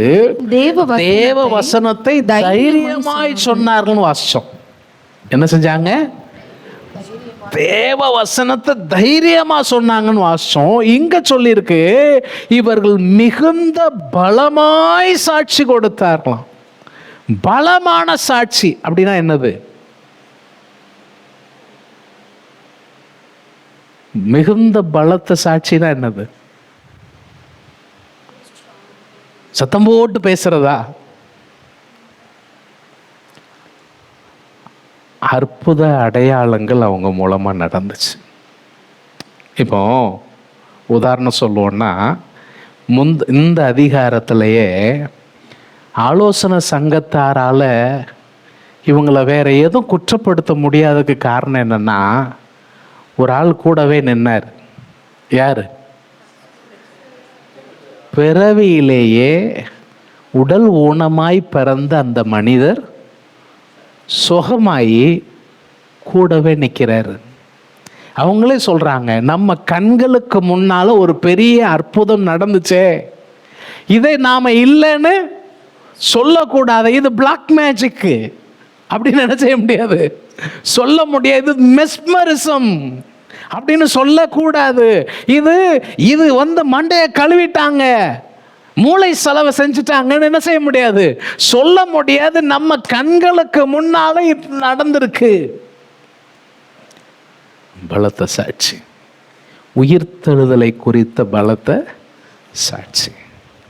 தேவ வசனத்தை தைரியமாய் சொன்னார்கள் வாசிச்சோம். என்ன செஞ்சாங்க? தேவ வசனத்தை தைரியமா சொன்னாங்கன்னு வாசிச்சோம். இங்க சொல்லியிருக்கு, இவர்கள் மிகுந்த பலமாய் சாட்சி கொடுத்தார்களாம். பலமான சாட்சி அப்படின்னா என்னது? மிகுந்த பலத்த சாட்சினா என்னது? சத்தம் போட்டு பேசுறதா? அற்புத அடையாளங்கள் அவங்க மூலமா நடந்துச்சு. இப்போ உதாரணம் சொல்லுவோன்னா, இந்த அதிகாரத்திலேயே ஆலோசனை சங்கத்தாரால இவங்களை வேற எதுவும் குற்றப்படுத்த முடியாததுக்கு காரணம் என்னன்னா, ஒரு ஆள் கூடவே நின்னார். யாரு? பிறவியிலேயே உடல் ஊனமாய் பிறந்த அந்த மனிதர் சுகமாயி கூடவே நிற்கிறாரு. அவங்களே சொல்றாங்க, நம்ம கண்களுக்கு முன்னால ஒரு பெரிய அற்புதம் நடந்துச்சே, இதை நாம இல்லைன்னு சொல்லக்கூடாது. இது பிளாக் மேஜிக் அப்படின்னு என்ன செய்ய முடியாது, சொல்ல முடியாது. இது மெஸ்மரிசம் அப்படின்னு சொல்லக்கூடாது. இது இது மண்டையை கழுவிட்டாங்க, மூளை செலவை செஞ்சுட்டாங்கன்னு என்ன செய்ய முடியாது, சொல்ல முடியாது. நம்ம கண்களுக்கு முன்னால இது நடந்திருக்கு. பலத்த சாட்சி, உயிர்த்தெழுதலை குறித்த பலத்த சாட்சி.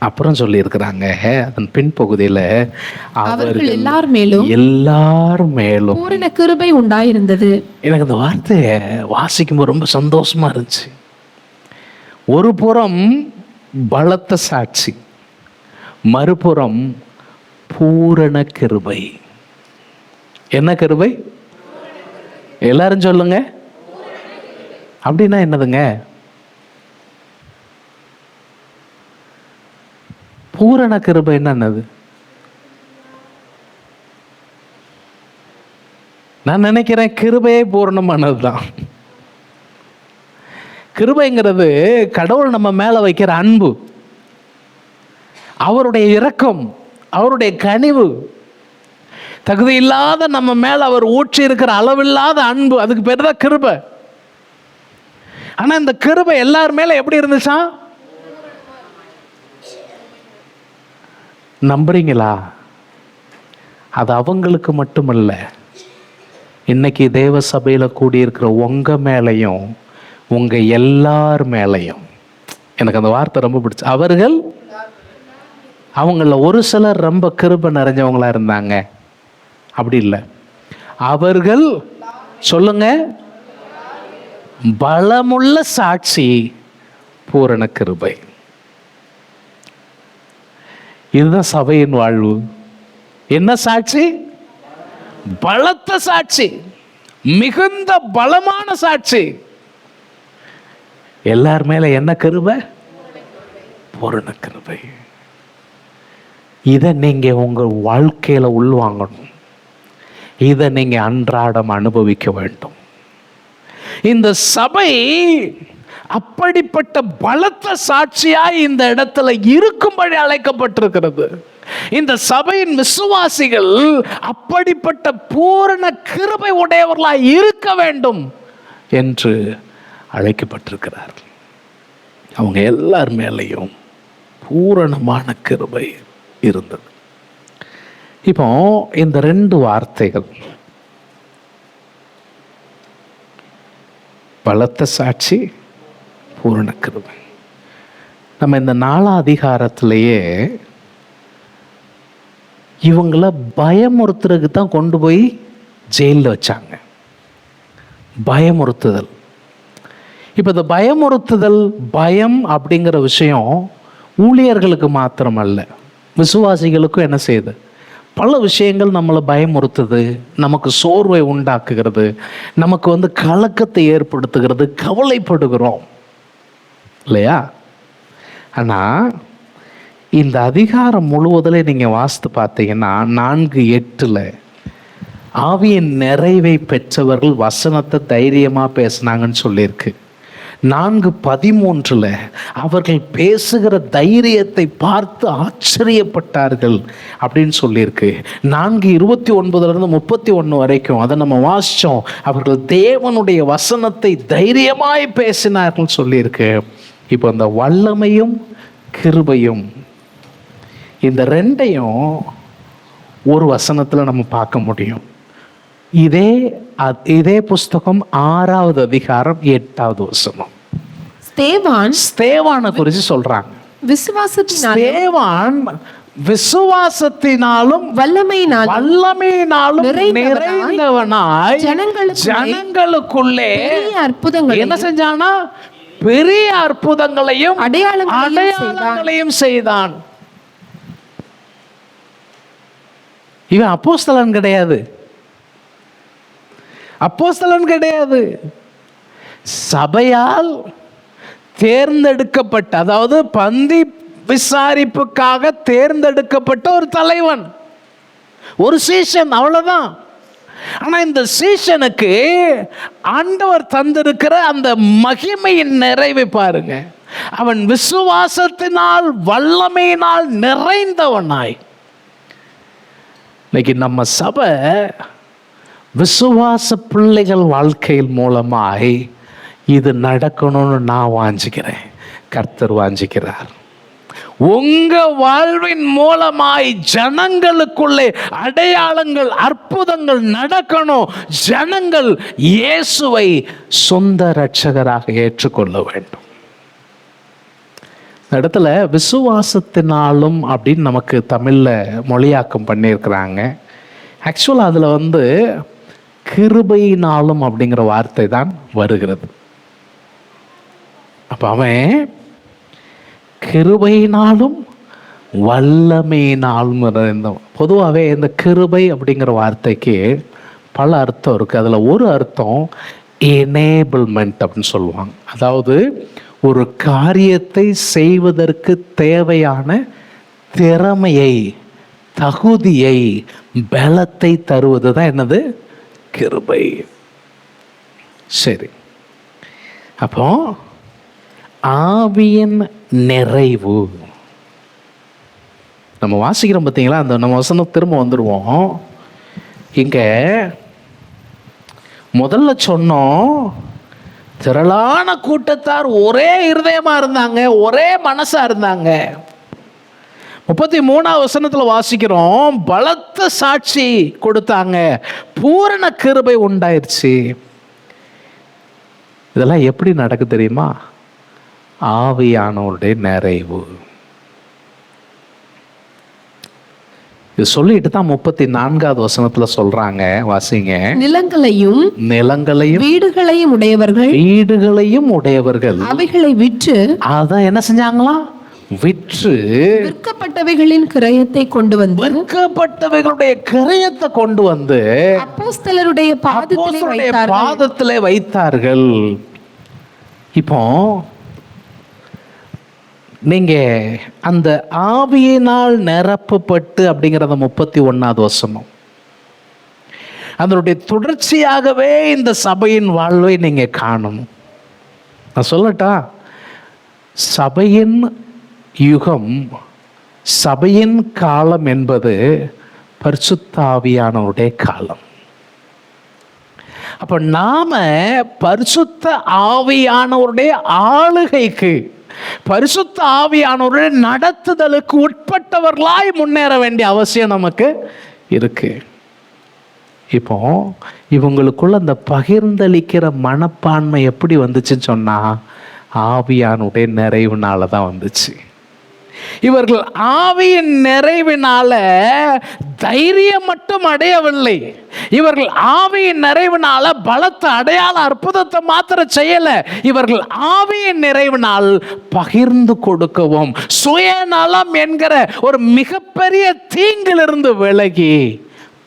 அப்புறம் சொல்லி இருக்கிறாங்க அதன் பின்பகுதியில, அவர்கள் எல்லார் மேலும் பூரண கிருபை உண்டாயிருந்தது. எனக்கு அந்த வார்த்தையை வாசிக்கும்போது ரொம்ப சந்தோஷமா இருந்துச்சு. ஒரு புறம் பலத்த சாட்சி, மறுபுறம் பூரண கிருபை. என்ன கிருபை? எல்லாரும் சொல்லுங்க. அப்படின்னா என்னதுங்க? பூரண கிருபை என்னது? நான் நினைக்கிறேன் கிருபையே பூரணமானதுதான். கிருபைங்கிறது கடவுள் நம்ம மேல வைக்கிற அன்பு, அவருடைய இரக்கம், அவருடைய கனிவு. தகுதி இல்லாத நம்ம மேல அவர் ஊற்றி இருக்கிற அளவில்லாத அன்பு, அதுக்கு பேர் தான் கிருபை. ஆனா இந்த கிருபை எல்லார் மேல எப்படி இருந்துச்சா? நம்புறீங்களா? அது அவங்களுக்கு மட்டுமல்ல, இன்னைக்கு தேவ சபையில கூடியிருக்கிற உங்க மேலையும் உங்க எல்லார் மேலையும். எனக்கு அந்த வார்த்தை ரொம்ப பிடிச்சு. அவர்கள், அவங்கள ஒரு சிலர் ரொம்ப கிருபை நிறைஞ்சவங்களா இருந்தாங்க, அப்படி இல்லை. அவர்கள் சொல்லுங்க, பலமுள்ள சாட்சி, பூரண கிருபை. இதுதான் சபையின் வாழ்வு. என்ன சாட்சி? பலத்த சாட்சி, மிகுந்த பலமான சாட்சி. எல்லார் மேல என்ன கிருபை? பூரண கிருபை. இதை நீங்க உங்க வாழ்க்கையில உள்வாங்கணும். இதை நீங்க அன்றாடம் அனுபவிக்க வேண்டும். இந்த சபை அப்படிப்பட்ட பலத்த சாட்சியாய் இந்த இடத்துல இருக்கும்படி அழைக்கப்பட்டிருக்கிறது. இந்த சபையின் விசுவாசிகள் அப்படிப்பட்ட பூரண கிருபை உடையவர்களாய் இருக்க வேண்டும் என்று அழைக்கப்பட்டிருக்கிறார்கள். அவங்க எல்லார் மேலையும் பூரணமான கிருபை இருந்தது. இப்போ இந்த 2 வார்த்தைகள், பலத்த சாட்சி, பூரண கிருபை, நம்ம இந்த 4ஆம் அதிகாரத்திலேயே இவங்கள பயமுறுத்துறதுக்கு தான் கொண்டு போய் ஜெயிலில் வச்சாங்க. பயமுறுத்துதல். இப்போ இந்த பயமுறுத்துதல், பயம் அப்படிங்கிற விஷயம் ஊழியர்களுக்கு மாத்திரம் அல்ல, விசுவாசிகளுக்கும் என்ன செய்யுது? பல விஷயங்கள் நம்மளை பயமுறுத்துது, நமக்கு சோர்வை உண்டாக்குகிறது, நமக்கு கலக்கத்தை ஏற்படுத்துகிறது, கவலைப்படுகிறோம் இல்லையா? ஆனால் இந்த அதிகாரம் முழுவதில் நீங்கள் வாசித்து பார்த்தீங்கன்னா 4:8 ஆவியின் நிறைவை பெற்றவர்கள் வசனத்தை தைரியமாக பேசினாங்கன்னு சொல்லியிருக்கு. 4:13 அவர்கள் பேசுகிற தைரியத்தை பார்த்து ஆச்சரியப்பட்டார்கள் அப்படின்னு சொல்லியிருக்கு. 4:29 31 வரைக்கும் அதை நம்ம வாசித்தோம். அவர்கள் தேவனுடைய வசனத்தை தைரியமாய் பேசினார்கள் சொல்லியிருக்கு. இப்போ இந்த வல்லமையும் கிருபையும் இந்த ரெண்டையும் ஒரு வசனத்தில் நம்ம பார்க்க முடியும். இதே புஸ்தகம் 6வது அதிகாரம் 8வது வசனம். ஸ்தேவானை குறித்து சொல்றாங்க. ஸ்தேவான் விசுவாசத்தினாலும் வல்லமையினாலும் நிறைந்தவனாய் ஜனங்களுக்குள்ளே என்ன செஞ்சானா? பெரிய அற்புதங்களையும் அடையாளங்களையும் செய்தான். இவன் அப்போஸ்தலன் கிடையாது. சபையால் தேர்ந்தெடுக்கப்பட்ட, அதாவது பந்தி விசாரிப்புக்காக தேர்ந்தெடுக்கப்பட்ட ஒரு தலைவன், ஒரு சீஷன், அவ்வளவுதான். ஆனா இந்த சீஷனுக்கு ஆண்டவர் தந்திருக்கிற அந்த மகிமையின் நிறைவை பாருங்க. அவன் விசுவாசத்தினால் வல்லமையினால் நிறைந்தவனாய். இன்னைக்கு நம்ம சபை விசுவாச பிள்ளைகள் வாழ்க்கையில் மூலமாய் இது நடக்கணும்னு நான் வாஞ்சிக்கிறேன், கர்த்தர் வாஞ்சிக்கிறார். உங்க வாழ்வின் மூலமாய் ஜனங்களுக்குள்ளே அடையாளங்கள் அற்புதங்கள் நடக்கணும். ஜனங்கள் இயேசுவை சொந்த இரட்சகராக ஏற்றுக்கொள்ள வேண்டும். இந்த இடத்துல விசுவாசத்தினாலும் அப்படின்னு நமக்கு தமிழில் மொழியாக்கம் பண்ணியிருக்கிறாங்க. ஆக்சுவலாக அதில் கிருபையினாலும் அப்படிங்கிற வார்த்தை தான் வருகிறது. அப்போ அவன் கிருபையினாலும் வல்லமையினாலும் இருந்தவன். பொதுவாகவே இந்த கிருபை அப்படிங்கிற வார்த்தைக்கு பல அர்த்தம் இருக்குது. அதில் ஒரு அர்த்தம் எனேபிள்மெண்ட் அப்படின்னு சொல்லுவாங்க. அதாவது ஒரு காரியத்தை செய்வதற்கு தேவையான திறமையை, தகுதியை, பலத்தை தருவது தான் என்னது? கிருபை. சரி, அப்போ ஆவியின் நிறைவு நம்ம வாசிக்கிறோம் பார்த்தீங்களா? அந்த நம்ம வசனம் திரும்ப வந்துடுவோம். இங்க முதல்ல சொன்னோம், திரளான கூட்டத்தார் ஒரே இருதயமா இருந்தாங்க, ஒரே மனசா இருந்தாங்க. 33வது வசனத்தில் வாசிக்கிறோம், பலத்த சாட்சி கொடுத்தாங்க, பூரண கிருபை உண்டாயிருச்சு. இதெல்லாம் எப்படி நடக்கு தெரியுமா? ஆவியானவருடைய நிறைவு. இது சொல்லிட்டு தான் 34வது வசனத்துல சொல்றாங்க, வாசிங்க. நிலங்களையும் வீடுகளையும் உடையவர்கள் அவைகளை விற்று, அதை என்ன செஞ்சாங்களா? விற்று விற்கப்பட்டவைகளின் கிரயத்தை கொண்டு வந்து, விற்கப்பட்டவைகளுடைய கிரயத்தை கொண்டு வந்து அப்போஸ்தலருடைய பாதத்திலே வைத்தார்கள். இப்போ நீங்க அந்த ஆவியினால் நிரப்பப்பட்டு அப்படிங்கிறத 31வது வசனம், அதனுடைய தொடர்ச்சியாகவே இந்த சபையின் வாழ்வை நீங்க காணணும். நான் சொல்லட்டா, சபையின் யுகம், சபையின் காலம் என்பது பரிசுத்த ஆவியானவருடைய காலம். அப்ப நாம பரிசுத்த ஆவியானவருடைய ஆளுகைக்கு, பரிசுத்த ஆவியானவருடைய நடத்துதலுக்கு உட்பட்டவர்களாய் முன்னேற வேண்டிய அவசியம் நமக்கு இருக்கு. இப்போ இவங்களுக்குள்ள அந்த பகிர்ந்தளிக்கிற மனப்பான்மை எப்படி வந்துச்சுன்னு சொன்னா, ஆவியானுடைய நிறைவுனால தான் வந்துச்சு. இவர்கள் ஆவியின் நிறைவினால தைரியம் மட்டும் அடையவில்லை, இவர்கள் ஆவியின் நிறைவினால பலத்த அடையாள அற்புதத்தை மாத்திர செய்யல, இவர்கள் ஆவியின் நிறைவினால் பகிர்ந்து கொடுக்கவும் சுயநலம் என்கிற ஒரு மிகப்பெரிய தீங்கிலிருந்து விலகி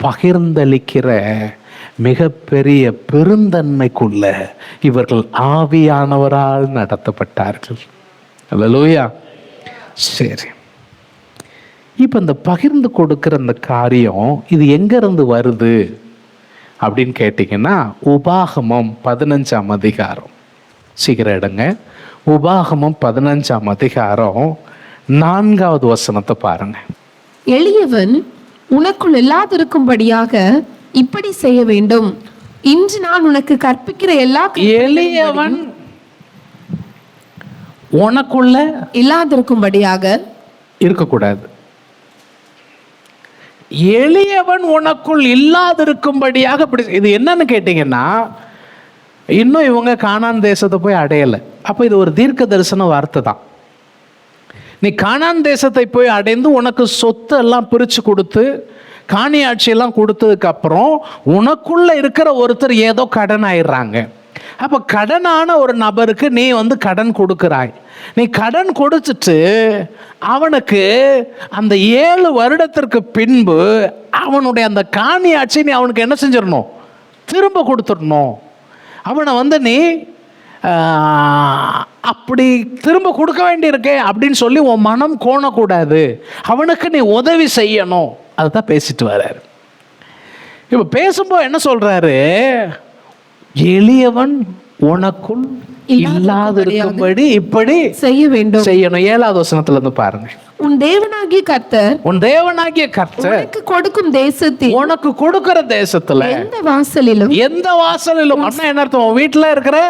பகிர்ந்தளிக்கிற மிகப்பெரிய பெருந்தன்மைக்குள்ள இவர்கள் ஆவியானவரால் நடத்தப்பட்டார்கள். அல்லேலூயா. சரி, இப்போ இந்த பகிர்ந்து கொடுக்கிற அந்த காரியம் இது எங்கிருந்து வருது அப்படின்னு கேட்டிங்கன்னா, உபாகமம் 15ஆம் அதிகாரம். சீக்கிரம் எடுங்க. உபாகமம் 15ஆம் அதிகாரம் 4வது வசனத்தை பாருங்க. எளியவன் உனக்குள் இல்லாதிருக்கும்படியாக இப்படி செய்ய வேண்டும். இன்று நான் உனக்கு கற்பிக்கிற எல்லா எளியவன் உனக்குள்ள இல்லாதிருக்கும்படியாக இருக்கக்கூடாது. எளியவன் உனக்குள் இல்லாதிருக்கும்படியாக இப்படி. இது என்னன்னு கேட்டீங்கன்னா, இன்னும் இவங்க கானான் தேசத்தை போய் அடையலை. அப்போ இது ஒரு தீர்க்க தரிசன வார்த்தை தான். நீ கானான் தேசத்தை போய் அடைந்து உனக்கு சொத்து எல்லாம் பிரித்து கொடுத்து காணியாட்சியெல்லாம் கொடுத்ததுக்கு அப்புறம் உனக்குள்ள இருக்கிற ஒருத்தர் ஏதோ கடன் ஆயிடுறாங்க. அப்போ கடனான ஒரு நபருக்கு நீ கடன் கொடுக்கிறாய். நீ கடன் கொடுத்துட்டு அவனுக்கு அந்த 7 வருடத்திற்கு பின்பு அவனுடைய அந்த காணியாட்சி நீ அவனுக்கு என்ன செஞ்சிடணும்? திரும்ப கொடுத்துடணும். அவனை நீ அப்படி திரும்ப கொடுக்க வேண்டியிருக்கே அப்படின்னு சொல்லி உன் மனம் கோணக்கூடாது. அவனுக்கு நீ உதவி செய்யணும். அதுதான் பேசிட்டு வர்றாரு. இப்போ பேசும்போது என்ன சொல்றாரு? எளியவன் உனக்குள் இல்லாதிருக்கும்படி இப்படி செய்ய வேண்டும் செய்யணும். 7வது வசனத்துல இருந்து பாருங்க. உன் தேவனாகிய கர்த்தர் உனக்கு கொடுக்கும் தேசத்தில், உனக்கு கொடுக்கிற தேசத்துல எந்த வாசலிலும் அப்படின்னா என்ன அர்த்தம்? உன் வீட்டுல இருக்கிற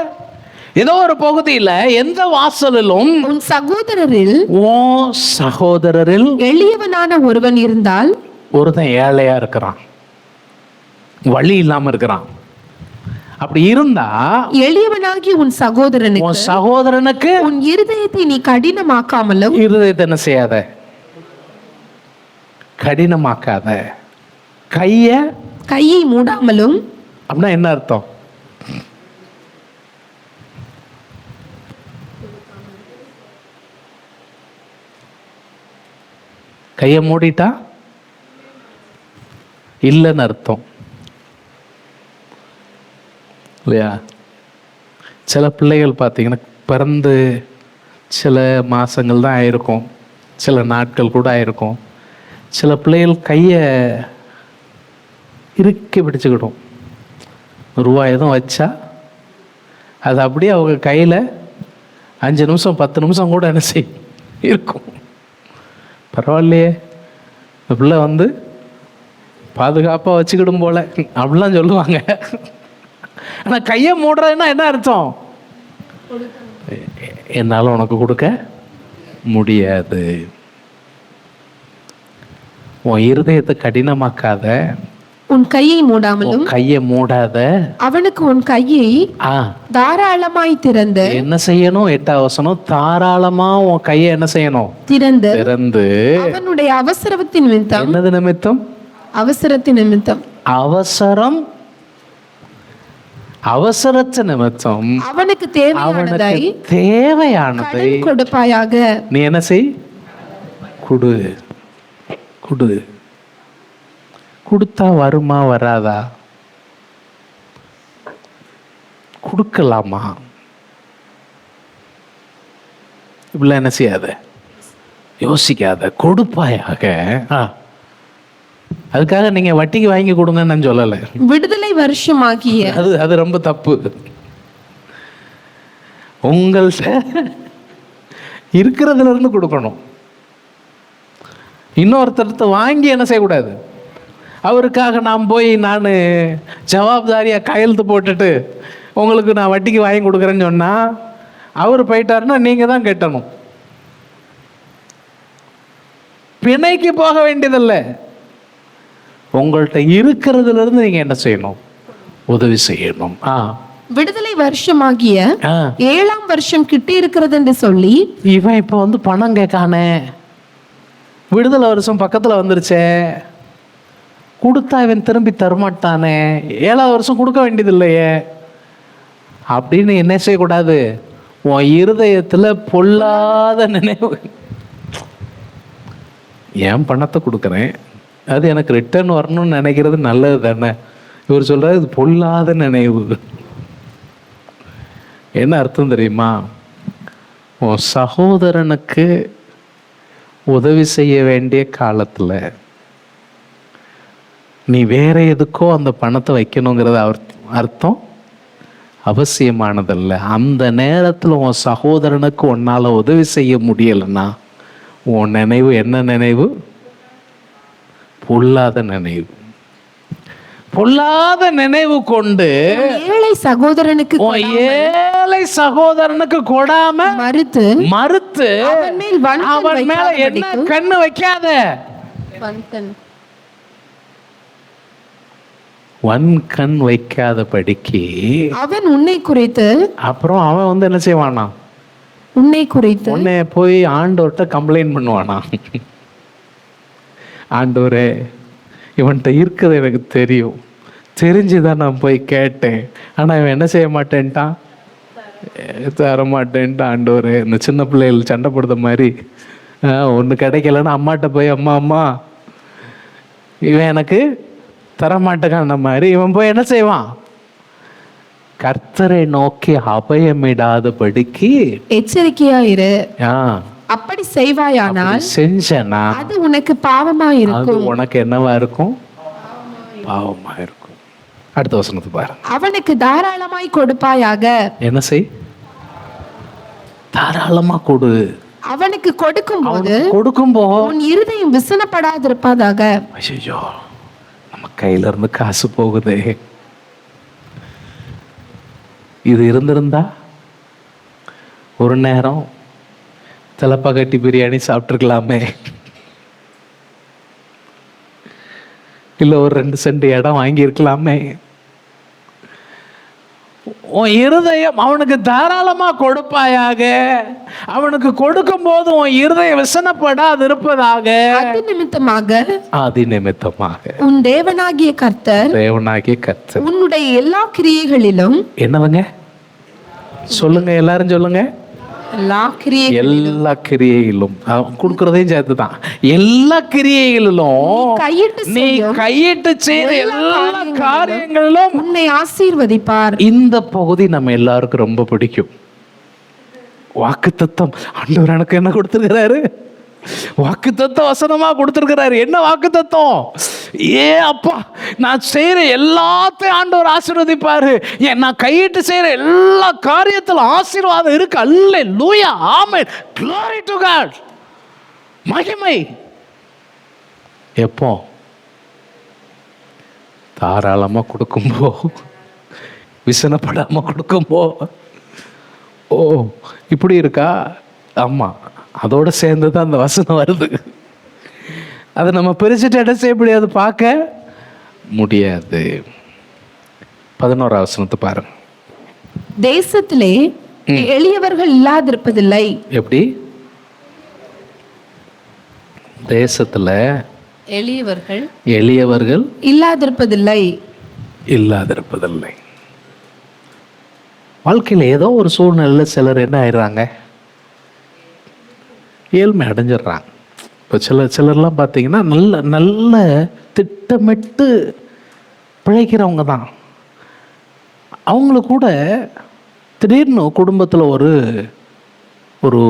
ஏதோ ஒரு பகுதியில எந்த வாசலிலும் உன் சகோதரரில் எளியவனான ஒருவன் இருந்தால், ஒருத்தன் ஏழையா இருக்கிறான், வழி இல்லாம இருக்கிறான், அப்படி இருந்தா எளியவனாகி உன் சகோதரனுக்கு உன் இருதயத்தை நீ கடினமாக்காமலும், இருதயத்தை என்ன செய்யாத? கடினமாக்காத. கையை மூடாமலும். அப்படின்னா என்ன அர்த்தம்? கையை மூடிட்டா இல்லைன்னு அர்த்தம் இல்லையா? சில பிள்ளைகள் பார்த்தீங்கன்னா பிறந்து சில மாதங்கள் தான் ஆயிருக்கும், சில நாட்கள் கூட ஆயிருக்கும். சில பிள்ளைகள் கையை இறுக்கி பிடிச்சுக்கிடும். ரூபாய் எதுவும் வச்சா அது அப்படியே அவங்க கையில் 5 நிமிஷம் 10 நிமிஷம் கூட என்ன செய்யும் இருக்கும். பரவாயில்லையே, இந்த பிள்ளை பாதுகாப்பாக வச்சுக்கிடும் போல அப்படிலாம் சொல்லுவாங்க. ஆனால் கையை மூடுறதுன்னா என்ன அர்த்தம்? என்னால் உனக்கு கொடுக்க முடியாது. உன் இருதயத்தை கடினமாக்காத, உன் கையை மூடாமலும், கையை மூடாத, அவனுக்கு உன் கையை தாராளமாய் திறந்து என்ன செய்யணும்? 8வது வசனம், தாராளமா உன் கையை என்ன செய்யணும்? திறந்து அவனுடைய அவசரத்தின் நிமித்தம். என்னது நிமித்தம்? அவசரத்தின் நிமித்தம். அவசரத்து நிமித்தம் அவனுக்கு தேவையானதை கொடுப்பாயாக. நீ என்ன செய்? குடு. கொடுத்தா வருமா வராதா? கொடுக்கலாமா? இப்படிலாம் என்ன செய்யாத, யோசிக்காத, கொடுப்பாயாக. அதுக்காக நீங்க வட்டிக்கு வாங்கி கொடுங்கன்னு நான் சொல்லலை. விடுதலை வருஷமாகிய அது ரொம்ப தப்பு. உங்கள்கிட்ட இருக்கிறதுல இருந்து கொடுக்கணும். இன்னொருத்தரத்தை வாங்கி என்ன செய்யக்கூடாது. அவருக்காக நான் போய் ஜவாப்தாரியாக கையெழுத்து போட்டுட்டு உங்களுக்கு நான் வட்டிக்கு வாங்கி கொடுக்குறேன்னு சொன்னால் அவர் போயிட்டாருன்னா நீங்கள் தான் கட்டணும். பிணைக்கு போக வேண்டியதில்லை. உங்கள்கிட்ட இருக்கிறதுல இருந்து நீங்கள் என்ன செய்யணும்? உதவி செய்யணும். விடுதலை வருஷமாகிய 7ஆம் வருஷம் கிட்டி இருக்கிறது என்று சொல்லி, இவன் இப்போ பணம் கேட்கானே, விடுதலை வருஷம் பக்கத்தில் வந்துருச்சே, கொடுத்தா இவன் திரும்பி தரமாட்டானே, 7வது வருஷம் கொடுக்க வேண்டியது இல்லையே அப்படின்னு என்ன செய்யக்கூடாது? உன் இருதயத்துல பொல்லாத நினைவு, என் பணத்தை கொடுக்குறேன், அது எனக்கு ரிட்டர்ன் வரணும்னு நினைக்கிறது நல்லது தானே. இவர் சொல்றாரு இது பொல்லாத நினைவு. என்ன அர்த்தம் தெரியுமா? உன் சகோதரனுக்கு உதவி செய்ய வேண்டிய காலத்துல நீ வேற எதுக்கோ அந்த பணத்தை வைக்கணுங்கிறது அர்த்தம் அவசியமானதல்ல. அந்த நேரத்தில் உன் சகோதரனுக்கு உன்னால உதவி செய்ய முடியலைன்னா உன் நினைவு என்ன நினைவு? பொல்லாத நினைவு. பொல்லாத நினைவு கொண்டு ஏழை சகோதரனுக்கு ஏழை சகோதரனுக்கு கொடாம மறுத்து அவன் மேல என்ன கண்ணு வைக்காத. கண் வைக்காத படிக்கு அவன் உன்னை குறித்து, அப்புறம் அவன் என்ன செய்வானா? உன்னை குறித்து உன்னை போய் ஆண்டவர்கிட்ட கம்ப்ளைண்ட் பண்ணுவானா? ஆண்டவரே, இவன்கிட்ட இருக்குது எனக்கு தெரியும், தெரிஞ்சுதான் நான் போய் கேட்டேன், ஆனா இவன் என்ன செய்ய மாட்டேன்ட்டான், தர மாட்டேன்ட்டான். ஆண்டவரே, இந்த சின்ன பிள்ளைகள் சண்டை போடுற மாதிரி ஒன்று கிடைக்கலன்னா அம்மாட்ட போய் அம்மா இவன் எனக்கு தரமாட்டேக்கான மாதிரி இவன் போய் என்ன செய்வான்? கர்த்தரை நோக்கி அபயமிடாதபடிக்கு எச்சரிக்கையாயிரு. அப்படி செய்வாயானால் செஞ்சனா அது உனக்கு பாவமா இருக்கும். அது உனக்கு என்னவா இருக்கும்? பாவமா இருக்கும். அடுத்த வசனத்தை பாரு. அவனுக்கு தாராளமாய் கொடுப்பாயாக. என்ன செய்? தாராளமா கொடு. அவனுக்கு கொடுக்கும்போது உன் இருதயம் விசனப்படாதிருப்பதாக. ஐயோ, நம்ம கையில இருந்து காசு போகுதே. இது இருந்திருந்தா ஒரு நேரம் தலப்பாக்கட்டி பிரியாணி சாப்பிட்டுருக்கலாமே, இல்ல ஒரு 2 சென்ட் இடம் வாங்கி இருக்கலாமே. உன் இருதயம் அவனுக்கு தாராளமா கொடுப்பாயாக. அவனுக்கு கொடுக்கும் போது உன் இருதயம் விசனப்படாது இருப்பதாக. அதி நிமித்தமாக உன் தேவனாகிய கர்த்தர் உன்னுடைய எல்லா கிரியைகளிலும் என்னவங்க சொல்லுங்க, எல்லாரும் சொல்லுங்க, எல்லா கிரியையிலும் கொடுக்கறதையும் சேர்த்துதான். எல்லா கிரியைகளிலும் நீ கையிட்டு செய்த எல்லா காரியங்களிலும் உன்னை ஆசீர்வதிப்பார். இந்த பகுதி நம்ம எல்லாருக்கும் ரொம்ப பிடிக்கும். வாக்குத்தத்தம். ஆண்டவர் எனக்கு என்ன கொடுத்திருக்கிறாரு? வாக்குத்தத்தம் வசனமா கொடுத்திருக்கிறாரு. என்ன வாக்குத்தத்தம்? அப்பா, நான் செய்யற எல்லாத்தையும் ஆண்டவர் ஆசீர்வதிப்பாரு. நான் கையிட்டு செய்யற எல்லா காரியத்திலும் ஆசீர்வாதம் இருக்கு. அல்லேலூயா, ஆமென், glory to God. மகிமை எப்போ? தாராளமா கொடுக்கும்போ, விசனப்படாம கொடுக்கும்போ. ஓ, இப்படி இருக்கா? ஆமா, அதோட சேர்ந்து தான் அந்த வசனம் வருது. அதை நம்ம பிரிச்சுட்டு என்ன செய்ய முடியாது, பார்க்க முடியாது. 11வது வசனத்தை பாருங்க. தேசத்திலே எளியவர்கள் இல்லாதிருப்பதில்லை. எப்படி? தேசத்துல எளியவர்கள் இல்லாதிருப்பதில்லை. வாழ்க்கையில் ஏதோ ஒரு சூழ்நிலையில் சிலர் என்ன ஆயிடுறாங்க, ஏழ்மை அடைஞ்சிடுறாங்க. இப்போ சிலர்லாம் பார்த்தீங்கன்னா நல்ல நல்ல திட்டமிட்டு பிழைக்கிறவங்க தான். அவங்களுக்கு கூட திடீர்னு குடும்பத்தில் ஒரு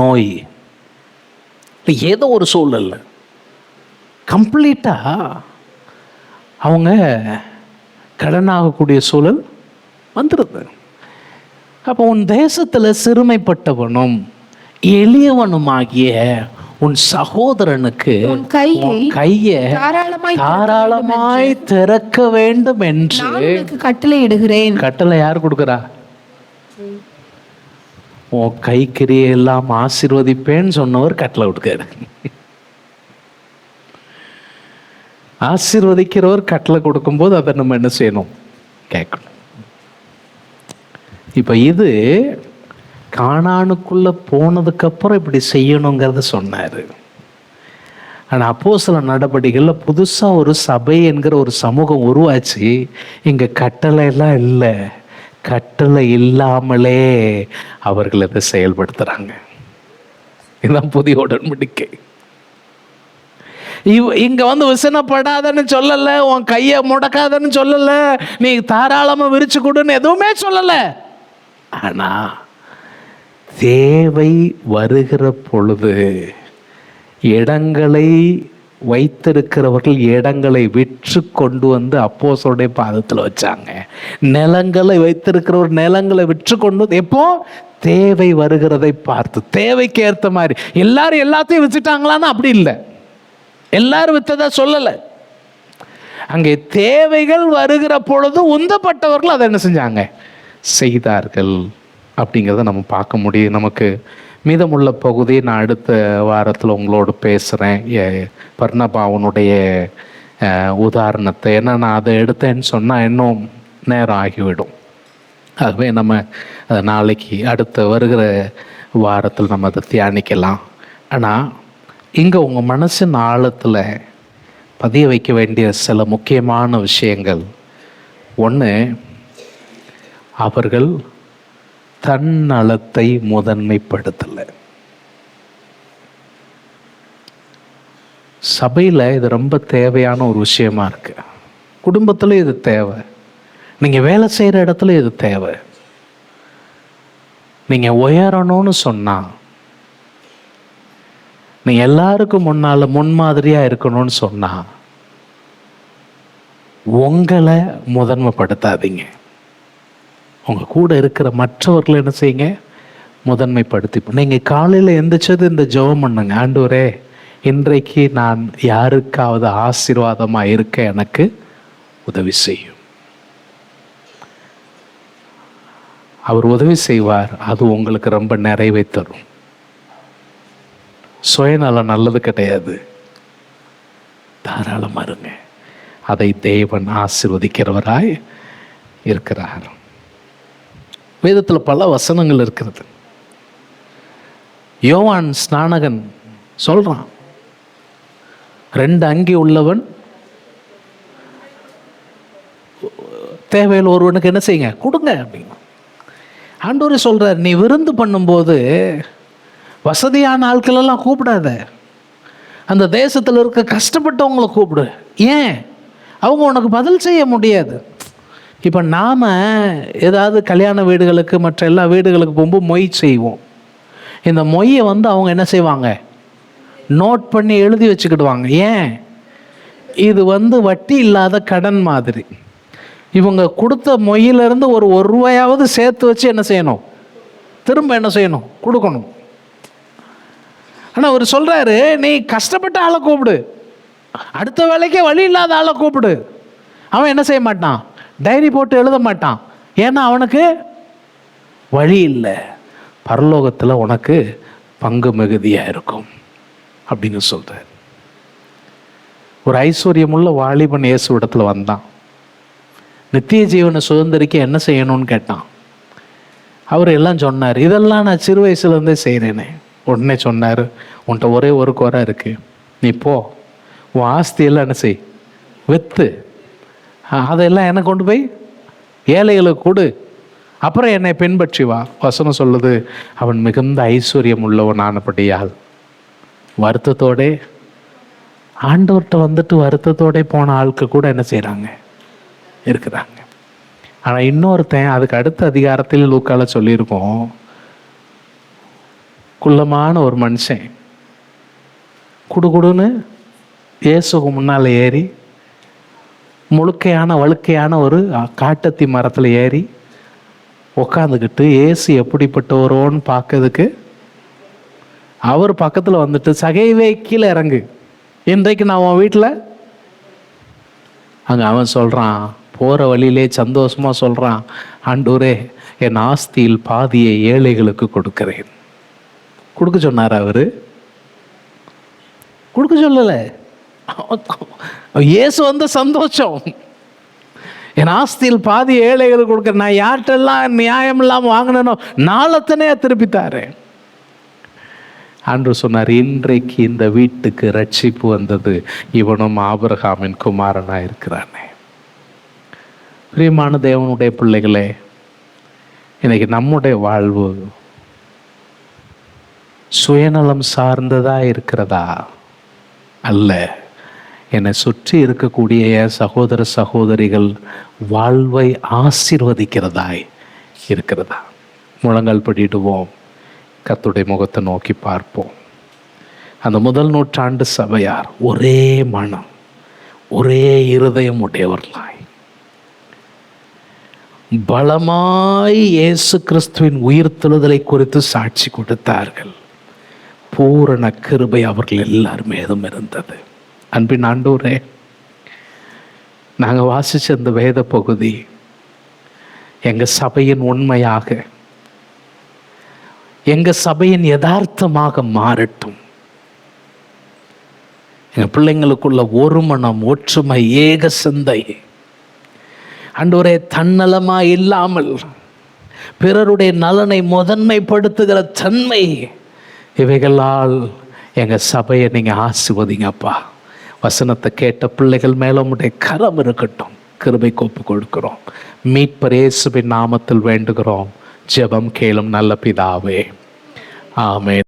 நோய், ஏதோ ஒரு சூழல்ல கம்ப்ளீட்டாக அவங்க கடனாகக்கூடிய சூழல் வந்துடுது. அப்போ உன் தேசத்தில் சிறுமைப்பட்டவனும் எளியவனுமாகிய உன் சகோதரனுக்கு கையை தாராளமாய் திறக்க வேண்டும் என்று கட்டளையிடுகிறேன். கட்டளை யார் கொடுக்கிறா? உன் கைக்கிரியெல்லாம் ஆசீர்வதிப்பேன்னு சொன்னவர் கட்டளை கொடுக்காரு. ஆசீர்வதிக்கிறவர் கட்டளை கொடுக்கும்போது அதை நம்ம என்ன செய்யணும்? கேட்கணும். இப்ப இது கானானுக்குள்ள போனதுக்கு அப்புறம் இப்படி செய்யணுங்கிறத சொன்னாரு. ஆனால் அப்போஸ்தலர் நடபடிகளில் புதுசாக ஒரு சபை என்கிற ஒரு சமூகம் உருவாச்சு. இங்கே கட்டளை எல்லாம் இல்லை, கட்டளை இல்லாமலே அவர்கள் இதை செயல்படுத்துகிறாங்க. இதுதான் புதிய உடன்படிக்கை. இங்க வந்து விசனப்படாதன்னு சொல்லல, உன் கையை முடக்காதன்னு சொல்லல, நீ தாராளமா விரிச்சு கொடுன்னு எதுவுமே சொல்லல. ஆனா தேவை வருகிற பொழுது இடங்களை வைத்திருக்கிறவர்கள் இடங்களை விற்று கொண்டு வந்து அப்போஸ்தலருடைய பாதத்தில் வச்சாங்க. நிலங்களை வைத்திருக்கிறவர் நிலங்களை விற்று கொண்டு வந்து, எப்போ தேவை வருகிறதை பார்த்து, தேவைக்கு ஏற்ற மாதிரி. எல்லாரும் எல்லாத்தையும் வித்துட்டாங்களான்னு அப்படி இல்லை, எல்லாரும் வித்ததா சொல்லலை. அங்கே தேவைகள் வருகிற பொழுது உந்தப்பட்டவர்கள் அதை என்ன செஞ்சாங்க, செய்தார்கள் அப்படிங்கிறத நம்ம பார்க்க முடியும். நமக்கு மீதமுள்ள பகுதியை நான் அடுத்த வாரத்தில் உங்களோடு பேசுகிறேன். பர்னபாவனுடைய உதாரணத்தை. ஏன்னா நான் அதை எடுத்தேன்னு சொன்னால் இன்னும் நேரம் ஆகிவிடும். ஆகவே நம்ம அதை நாளைக்கு அடுத்த வருகிற வாரத்தில் நம்ம அதை தியானிக்கலாம். ஆனால் இங்கே உங்கள் மனசின் ஆழத்தில் பதிய வைக்க வேண்டிய சில முக்கியமான விஷயங்கள். ஒன்று, அவர்கள் தன்னலத்தை முதன்மைப்படுத்தலை. சபையில் இது ரொம்ப தேவையான ஒரு விஷயமா இருக்கு. குடும்பத்தில் இது தேவை, நீங்கள் வேலை செய்கிற இடத்துல இது தேவை. நீங்கள் உயரணும்னு சொன்னால், நீங்கள் எல்லாருக்கும் முன்னால் முன்மாதிரியாக இருக்கணும்னு சொன்னால், உங்களை முதன்மைப்படுத்தாதீங்க. உங்கள் கூட இருக்கிற மற்றவர்களை என்ன செய்யுங்க, முதன்மைப்படுத்தி. நீங்கள் காலையில் எந்திரிச்சது இந்த ஜெபம் பண்ணுங்க, ஆண்டவரே இன்றைக்கு நான் யாருக்காவது ஆசீர்வாதமாக இருக்க எனக்கு உதவி செய்யும். அவர் உதவி செய்வார், அது உங்களுக்கு ரொம்ப நிறைவை தரும். சுயநலம் நல்லது கிடையாது, தாராளமாக இருங்க. அதை தேவன் ஆசீர்வதிக்கிறவராய் இருக்கிறார். வேதத்தில் பல வசனங்கள் இருக்கிறது. யோவான் ஸ்நானகன் சொல்றான், 2 அங்கி உள்ளவன் தேவையில் ஒருவனுக்கு என்ன செய்யுங்க, கொடுங்க அப்படின்னு ஆண்டவரே சொல்றார். நீ விருந்து பண்ணும்போது வசதியான ஆட்களெல்லாம் கூப்பிடாத, அந்த தேசத்தில் இருக்க கஷ்டப்பட்டவங்களை கூப்பிடு. ஏன்? அவங்க உனக்கு பதில் செய்ய முடியாது. இப்போ நாம் ஏதாவது கல்யாண வீடுகளுக்கு மற்ற எல்லா வீடுகளுக்கு போகும்போது மொய் செய்வோம். இந்த மொய்யை வந்து அவங்க என்ன செய்வாங்க, நோட் பண்ணி எழுதி வச்சுக்கிடுவாங்க. ஏன்? இது வந்து வட்டி இல்லாத கடன் மாதிரி. இவங்க கொடுத்த மொய்யிலிருந்து ஒரு ரூபாயாவது சேர்த்து வச்சு என்ன செய்யணும், திரும்ப என்ன செய்யணும், கொடுக்கணும். ஆனால் அவர் சொல்கிறாரு, நீ கஷ்டப்பட்ட ஆளை கூப்பிடு, அடுத்த வேலைக்கே வழி இல்லாத ஆளை கூப்பிடு. அவன் என்ன செய்ய மாட்டான், டைரி போட்டு எழுத மாட்டான். ஏன்னா அவனுக்கு வழி இல்லை. பரலோகத்தில் உனக்கு பங்கு மிகுதியாக இருக்கும் அப்படின்னு சொல்கிறார். ஒரு ஐஸ்வர்யமுள்ள வாலிபன் இயேசு இடத்துல வந்தான். நித்திய ஜீவனை சுதந்திரிக்க என்ன செய்யணும்னு கேட்டான். அவர் எல்லாம் சொன்னார், இதெல்லாம் நான் சிறு வயசுலேருந்தே செய்கிறேனே. உடனே சொன்னார், உன்கிட்ட ஒரே ஒரு குறை இருக்குது, நீ போ, உன் ஆஸ்தியெல்லாம் என்ன செய், விற்று அதெல்லாம் எனக்கு கொண்டு போய் ஏழைகளுக்கு கொடு, அப்புறம் என்னை பின்பற்றி வா. வசனம் சொல்லுது, அவன் மிகுந்த ஐஸ்வர்யம் உள்ளவன் ஆனபடியால் வருத்தத்தோட ஆண்டவர்கிட்ட வந்துட்டு வருத்தத்தோட போன ஆட்கள் கூட என்ன செய்கிறாங்க, இருக்கிறாங்க. ஆனால் இன்னொருத்தன் அதுக்கு அடுத்த அதிகாரத்தில் லூக்கால சொல்லியிருக்கோம், குள்ளமான ஒரு மனுஷன் குடுகுடுன்னு இயேசுக்கு முன்னால் ஏறி முழுக்கையான வழுக்கையான ஒரு காட்டத்தி மரத்தில் ஏறி உக்காந்துக்கிட்டு இயேசு எப்படிப்பட்டவரோன்னு பார்க்கறதுக்கு அவர் பக்கத்தில் வந்துட்டு, சகைவே கீழே இறங்கு, இன்றைக்கு நான் உன் வீட்டில். அங்கே அவன் சொல்கிறான், போகிற வழியிலே சந்தோஷமாக சொல்கிறான், ஆண்டவரே என் ஆஸ்தியில் பாதியை ஏழைகளுக்கு கொடுக்கிறேன். கொடுக்க சொன்னார் அவர், கொடுக்க சொல்லலை. இயேசு வந்த சந்தோஷம், என் ஆஸ்தியில் பாதி ஏழைகளுக்கு கொடுக்குற. நான் யார்கிட்டெல்லாம் நியாயம் இல்லாமல் வாங்கினோ நாளத்தனையா திருப்பித்தாரு. ஆண்டவர் சொன்னார், இன்றைக்கு இந்த வீட்டுக்கு ரட்சிப்பு வந்தது, இவனும் ஆபிரகாமின் குமாரனாக இருக்கிறானே. பிரியமான தேவனுடைய பிள்ளைகளே, இன்னைக்கு நம்முடைய வாழ்வு சுயநலம் சார்ந்ததா இருக்கிறதா? அல்ல. என்னை சுற்றி இருக்கக்கூடிய என் சகோதர சகோதரிகள் வாழ்வை ஆசீர்வதிக்கிறதாய் இருக்கிறதா? முழங்கால் படிடுவோம், கர்த்தருடைய முகத்தை நோக்கி பார்ப்போம். அந்த முதல் நூற்றாண்டு சபையார் ஒரே மனம், ஒரே இருதயம் உடையவர்களாய் பலமாய் இயேசு கிறிஸ்துவின் உயிர்த்தெழுதலை குறித்து சாட்சி கொடுத்தார்கள். பூரண கிருபை அவர்கள் எல்லாரும் மீதும் இருந்தது. அன்பின் ஆண்டவரே, நாங்கள் வாசிச்ச அந்த வேத பகுதி எங்க சபையின் உண்மையாக, எங்க சபையின் யதார்த்தமாக மாறட்டும். எங்க பிள்ளைங்களுக்குள்ள ஒரு மனம், ஒற்றுமை, ஏக சிந்தை, ஆண்டவரே, தன்னலமா இல்லாமல் பிறருடைய நலனை முதன்மைப்படுத்துகிற தன்மை, இவைகளால் எங்க சபையை நீங்க ஆசீர்வதிங்கப்பா. வசனத்தை கேட்ட பிள்ளைகள் மேல உம்முடைய கரம் இருக்கட்டும். கிருபை கோப்பு கொடுக்கிறோம். மீட்பர் இயேசுவின் நாமத்தில் வேண்டுகிறோம். ஜெபம் கேளும் நல்ல பிதாவே, ஆமென்.